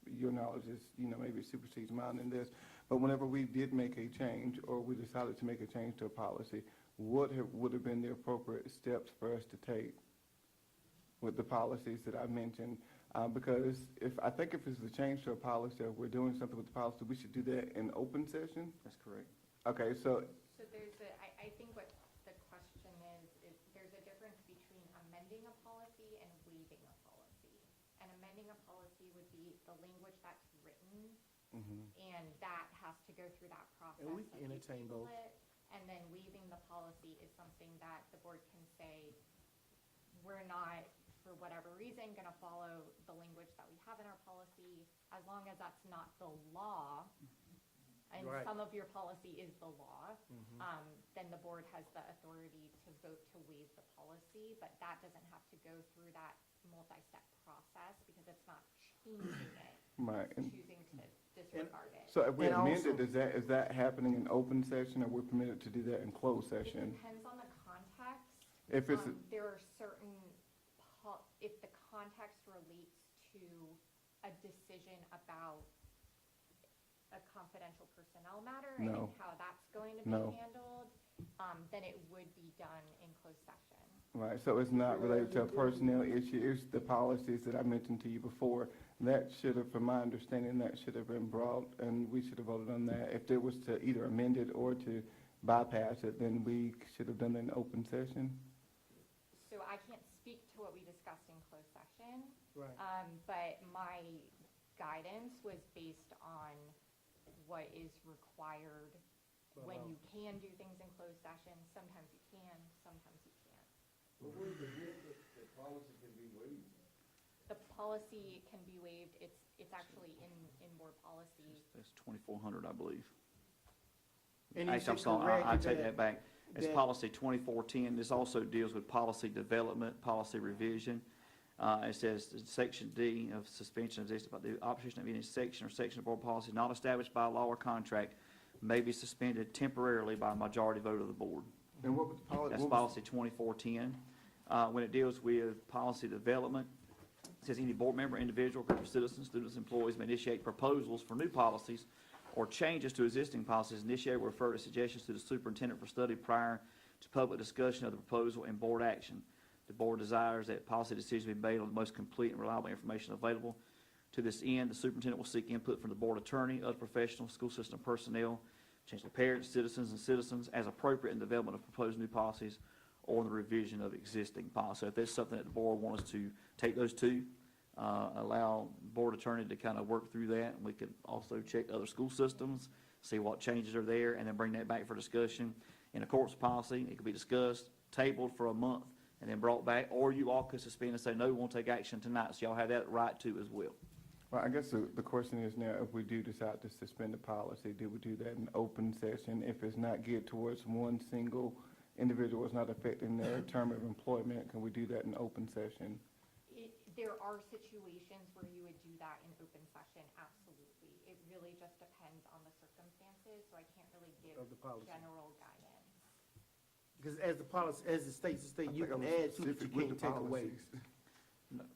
I: your knowledge is, maybe it supersedes mine in this, but whenever we did make a change or we decided to make a change to a policy, what would have been the appropriate steps for us to take with the policies that I mentioned? Because I think if it's a change to a policy or we're doing something with the policy, we should do that in open session?
D: That's correct.
I: Okay, so
J: So I think what the question is there's a difference between amending a policy and waiving a policy. And amending a policy would be the language that's written, and that has to go through that process.
H: And we
J: of
H: can
J: you
H: entertain
J: table
H: both.
J: it, And then waiving the policy is something that the board can say, we're not, for whatever reason, gonna follow the language that we have in our policy, as long as that's not the law. And
H: Right.
J: some of your policy is the law, then the board has the authority to vote to waive the policy, but that doesn't have to go through that multi-step process because it's not changing it,
I: right.
J: it's choosing to disregard it.
I: So if we
H: And
I: amend
H: also-
I: it, is that happening in open session, or we're permitted to do that in closed
J: It
I: session?
J: depends on the context.
I: If it's,
J: There are certain, if the context relates to a decision about a confidential personnel matter
I: No.
J: and how that's going to be
I: No.
J: handled, then it would be done in closed session.
I: right, so it's not related to a personnel issue, it's the policies that I mentioned to you before. That should have, from my understanding, that should have been brought, and we should have voted on that. If there was to either amend it or to bypass it, then we should have done it in open session.
J: So I can't speak to what we discussed in closed session,
H: Right.
J: but my guidance was based on what is required when you can do things in closed session. Sometimes you can, sometimes you can't.
G: But what is the policy can be waived?
J: The policy can be waived, it's actually in board policy.
D: That's 2,400, I believe.
H: And you
D: Actually, I'm
H: should
D: sorry, I
H: correct
D: take that back. It's
H: that-
D: policy 2410. This also deals with policy development, policy revision. It says in section D of suspension of this, about the opposition of any section or section of board policy not established by law or contract may be suspended temporarily by a majority vote of the board.
I: And what was the policy?
D: That's policy 2410. When it deals with policy development, it says any board member, individual, group of citizens, students, employees may initiate proposals for new policies or changes to existing policies. Initiate will refer to suggestions to the superintendent for study prior to public discussion of the proposal and board action. The board desires that policy decisions be made on the most complete and reliable information available. To this end, the superintendent will seek input from the board attorney, other professionals, school system personnel, potentially parents, citizens as appropriate in the development of proposed new policies or in the revision of existing policy. So if there's something that the board wants us to take those two, allow board attorney to kind of work through that, and we could also check other school systems, see what changes are there, and then bring that back for discussion. In accordance with policy, it could be discussed, tabled for a month, and then brought back, or you all could suspend and say, no, we won't take action tonight, so y'all have that right too as well.
I: Well, I guess the question is now, if we do decide to suspend the policy, do we do that in open session? If it's not geared towards one single individual, it's not affecting their term of employment, can we do that in open session?
J: There are situations where you would do that in open session, absolutely. It really just depends on the circumstances, so I can't really give
H: Of the policy.
J: general guidance.
H: Because as the policy, as it states, you
I: I think
H: can
I: I was
H: add to it, you
I: specific with
H: can't
I: the
H: take away.
I: policies.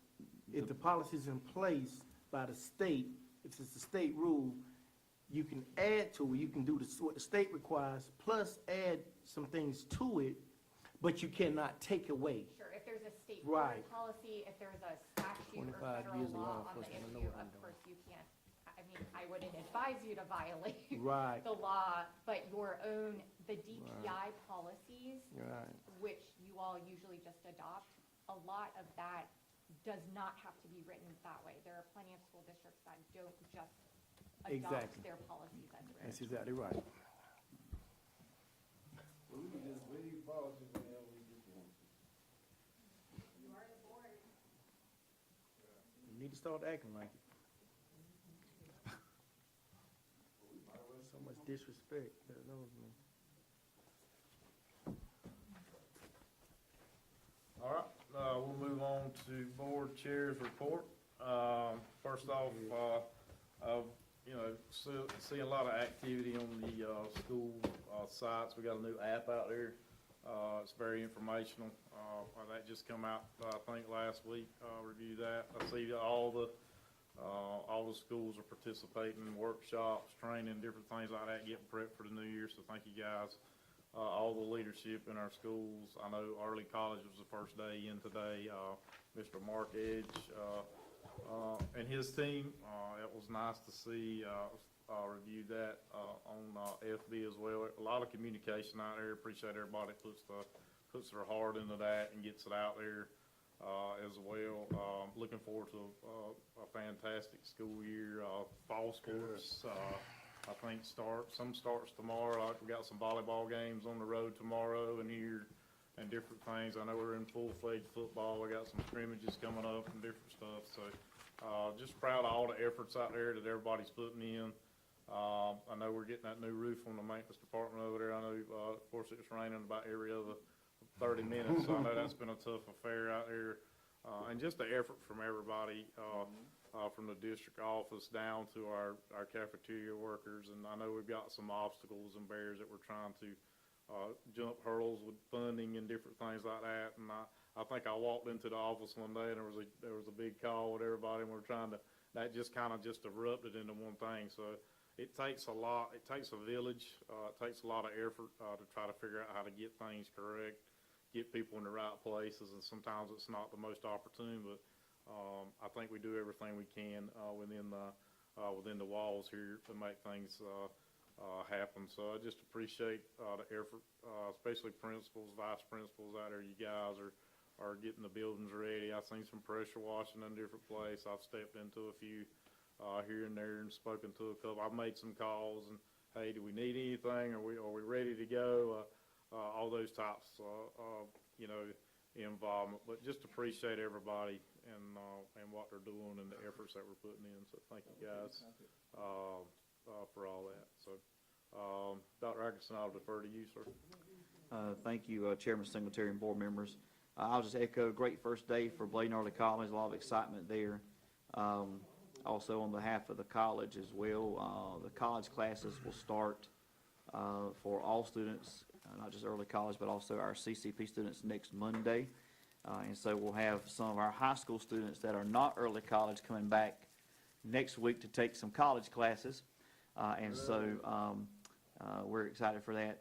H: If the policy's in place by the state, if it's a state rule, you can add to it, you can do what the state requires, plus add some things to it, but you cannot take away.
J: Sure, if there's a state
H: Right.
J: board policy, if there's a statute or
H: 25
J: federal
H: years of law
J: law on the
H: enforcement, I know
J: issue,
H: what I'm
J: of
H: doing.
J: course you can't, I mean, I wouldn't advise you to violate
H: Right.
J: the law, but your own, the DPI policies,
H: Right.
J: which you all usually just adopt, a lot of that does not have to be written that way. There are plenty of school districts that don't just adopt
H: Exactly.
J: their policies as written.
H: That's exactly right.
G: Well, we can just waive policies whenever we just want to.
H: You need to start acting like it. So much disrespect, that knows me.
B: All right, we'll move on to board chairs report. First off, seeing a lot of activity on the, school, sites. We got a new app out there. It's very informational. That just come out, I think, last week. Reviewed that. I see all the schools are participating in workshops, training, different things like that, getting prepped for the new year. So thank you guys. All the leadership in our schools. I know early college was the first day in today. Mr. Mark Edge, and his team, it was nice to see, reviewed that, on, FB as well. A lot of communication out there. Appreciate everybody that puts their heart into that and gets it out there, as well. Looking forward to, a fantastic school year. Fall sports, I think some starts tomorrow. We got some volleyball games on the road tomorrow and here and different things. I know we're in full-fledged football. We got some scrimmages coming up and different stuff. So, just proud of all the efforts out there that everybody's putting in. I know we're getting that new roof on the maintenance department over there. I know, of course, it's raining about every other 30 minutes, so I know that's been a tough affair out there. And just the effort from everybody, from the district office down to our cafeteria workers. And I know we've got some obstacles and barriers that we're trying to, jump hurdles with funding and different things like that. And I think I walked into the office one day and there was a big call with everybody, and we're trying to, that just kind of just erupted into one thing. So it takes a lot, it takes a village, it takes a lot of effort, to try to figure out how to get things correct, get people in the right places, and sometimes it's not the most opportune, but I think we do everything we can within the walls here to make things happen. So I just appreciate the effort, especially principals, vice principals out there. You guys are getting the buildings ready. I've seen some pressure washing in different places. I've stepped into a few here and there and spoken to a couple. I've made some calls and, hey, do we need anything? Are we ready to go? All those types, involvement. But just appreciate everybody and what they're doing and the efforts that we're putting in. So thank you guys for all that. So, Dr. Atkinson, I'll defer to you, sir.
D: Thank you, Chairman Singletary and board members. I'll just echo, great first day for Bladen Early College, a lot of excitement there. Also on behalf of the college as well, the college classes will start for all students, not just early college, but also our CCP students next Monday. And so we'll have some of our high school students that are not early college coming back next week to take some college classes. And so we're excited for that.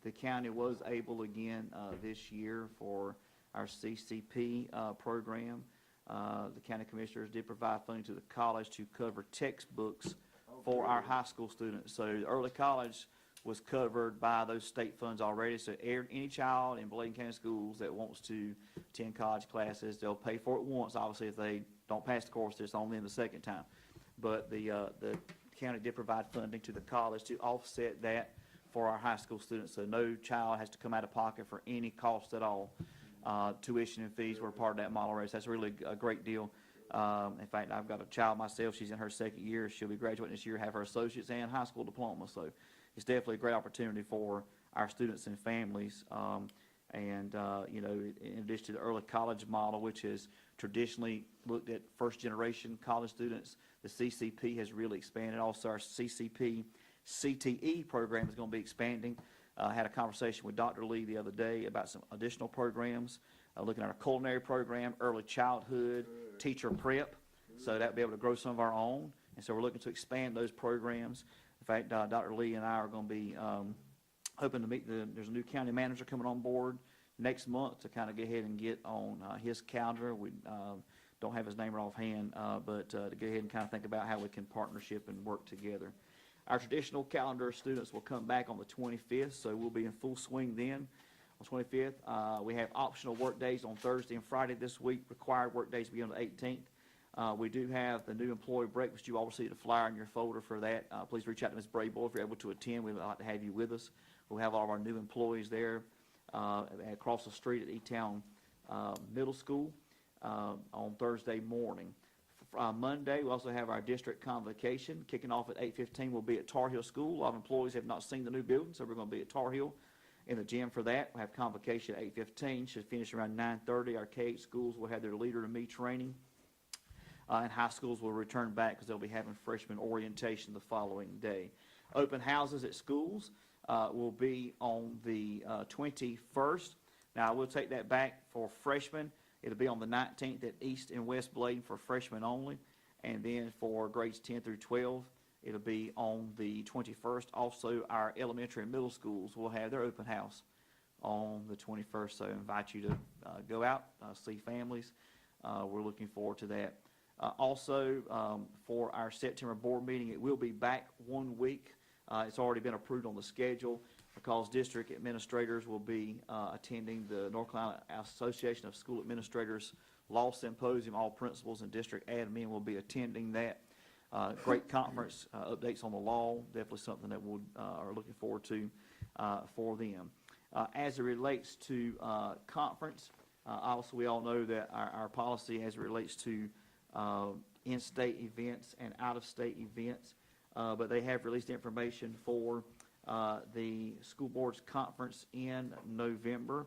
D: The county was able again this year for our CCP program. The county commissioners did provide funding to the college to cover textbooks for our high school students. So early college was covered by those state funds already. So any child in Bladen County Schools that wants to attend college classes, they'll pay for it once. Obviously, if they don't pass the course, it's on them the second time. But the county did provide funding to the college to offset that for our high school students. So no child has to come out of pocket for any cost at all. tuition and fees. We're part of that model race. That's really a great deal. In fact, I've got a child myself. She's in her second year. She'll be graduating this year, have her associate's and high school diploma. So it's definitely a great opportunity for our students and families. You know, in addition to the early college model, which has traditionally looked at first-generation college students, the CCP has really expanded. Also, our CCP CTE program is going to be expanding. I had a conversation with Dr. Lee the other day about some additional programs, looking at our culinary program, early childhood, teacher prep, so that we'll be able to grow some of our own. And so we're looking to expand those programs. In fact, Dr. Lee and I are going to be hoping to meet there's a new county manager coming on board next month to kind of go ahead and get on his calendar. We don't have his name right offhand, but to go ahead and kind of think about how we can partnership and work together. Our traditional calendar students will come back on the 25th, so we'll be in full swing then. On the 25th, we have optional work days on Thursday and Friday this week. Required work days begin on the 18th. We do have the new employee breakfast. You all received a flyer in your folder for that. Please reach out to Ms. Brayboy if you're able to attend. We'd like to have you with us. We'll have all of our new employees there across the street at E-Town Middle School on Thursday morning. Monday, we also have our district convocation kicking off at 8:15. We'll be at Tar Heel School. A lot of employees have not seen the new building, so we're going to be at Tar Heel in the gym for that. We'll have convocation at 8:15. Should finish around 9:30. Our K-8 schools will have their Leader and Me training. And high schools will return back because they'll be having freshman orientation the following day. Open houses at schools will be on the 21st. Now, I will take that back for freshmen. It'll be on the 19th at East and West Bladen for freshmen only. And then for grades 10 through 12, it'll be on the 21st. Also, our elementary and middle schools will have their open house on the 21st. So I invite you to go out, see families. We're looking forward to that. Also, for our September board meeting, it will be back 1 week. It's already been approved on the schedule because district administrators will be attending the North Carolina Association of School Administrators Law Symposium. All principals and district admin will be attending that. Great conference, updates on the law, definitely something that we are looking forward to for them. As it relates to conference, also we all know that our policy as it relates to in-state events and out-of-state events, but they have released information for the school board's conference in November.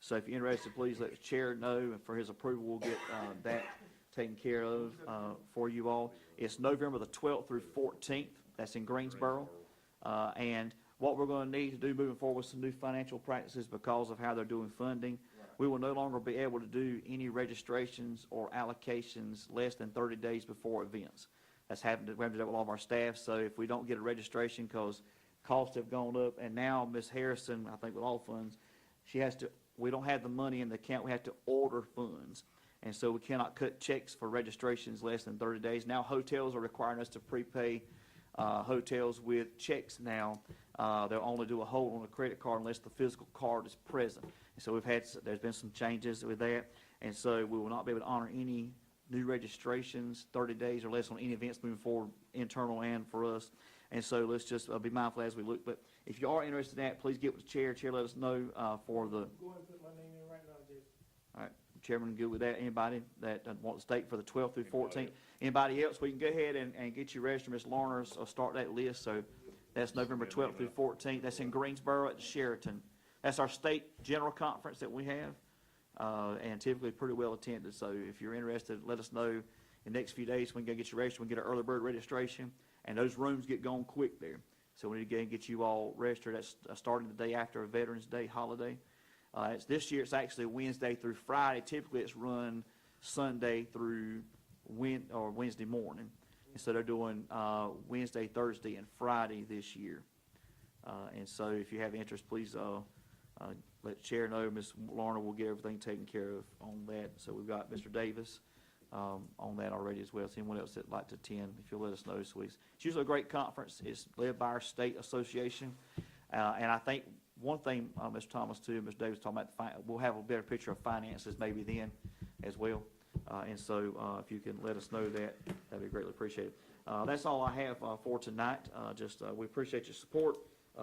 D: So if you're interested, please let the chair know, and for his approval, we'll get that taken care of for you all. It's November the 12th through 14th. That's in Greensboro. And what we're going to need to do moving forward with some new financial practices because of how they're doing funding, we will no longer be able to do any registrations or allocations less than 30 days before events. That's happened. We have to do that with all of our staff. So if we don't get a registration because costs have gone up, and now Ms. Harrison, I think with all funds, we don't have the money in the account. We have to order funds. And so we cannot cut checks for registrations less than 30 days. Now hotels are requiring us to prepay hotels with checks now. They'll only do a hold on a credit card unless the physical card is present. And so there's been some changes with that. And so we will not be able to honor any new registrations 30 days or less on any events moving forward, internal and for us. And so let's just be mindful as we look. But if you are interested in that, please get with the chair. Chair, let us know for the.
H: Go ahead and put my name in right now, Jason.
D: All right, Chairman, good with that. Anybody that wants to stake for the 12th through 14th? Anybody else? We can go ahead and get you registered. Ms. Larner will start that list. So that's November 12th through 14th. That's in Greensboro at the Sheraton. That's our state general conference that we have, and typically pretty well attended. So if you're interested, let us know in the next few days. We can go get you registered. We can get an early bird registration, and those rooms get gone quick there. So we need to go and get you all registered. That's starting the day after a Veterans Day holiday. This year it's actually Wednesday through Friday. Typically it's run Sunday through Wednesday morning. And so they're doing Wednesday, Thursday, and Friday this year. And so if you have interest, please let the chair know. Ms. Larner will get everything taken care of on that. So we've got Mr. Davis on that already as well. So anyone else that'd like to attend, if you'll let us know. So it's usually a great conference. It's led by our state association. And I think one thing, Mr. Thomas too, Mr. Davis talking about, we'll have a better picture of finances maybe then as well. And so if you can let us know that, that'd be greatly appreciated. That's all I have for tonight. We appreciate your support.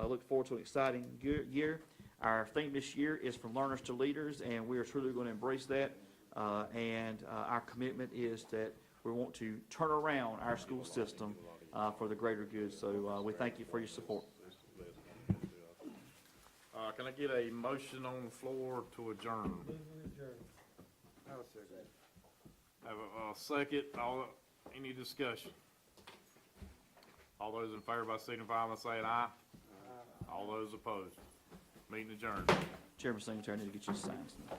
D: Look forward to an exciting year. Our theme this year is From Learners to Leaders, and we are truly going to embrace that. Our commitment is that we want to turn around our school system for the greater good. So we thank you for your support.
B: Can I get a motion on the floor to adjourn?
K: I'll second.
B: Have a second, any discussion? All those in favor by signify by saying aye. All those opposed. Meeting adjourned.
D: Chairman Singletary, I need to get you to sign something.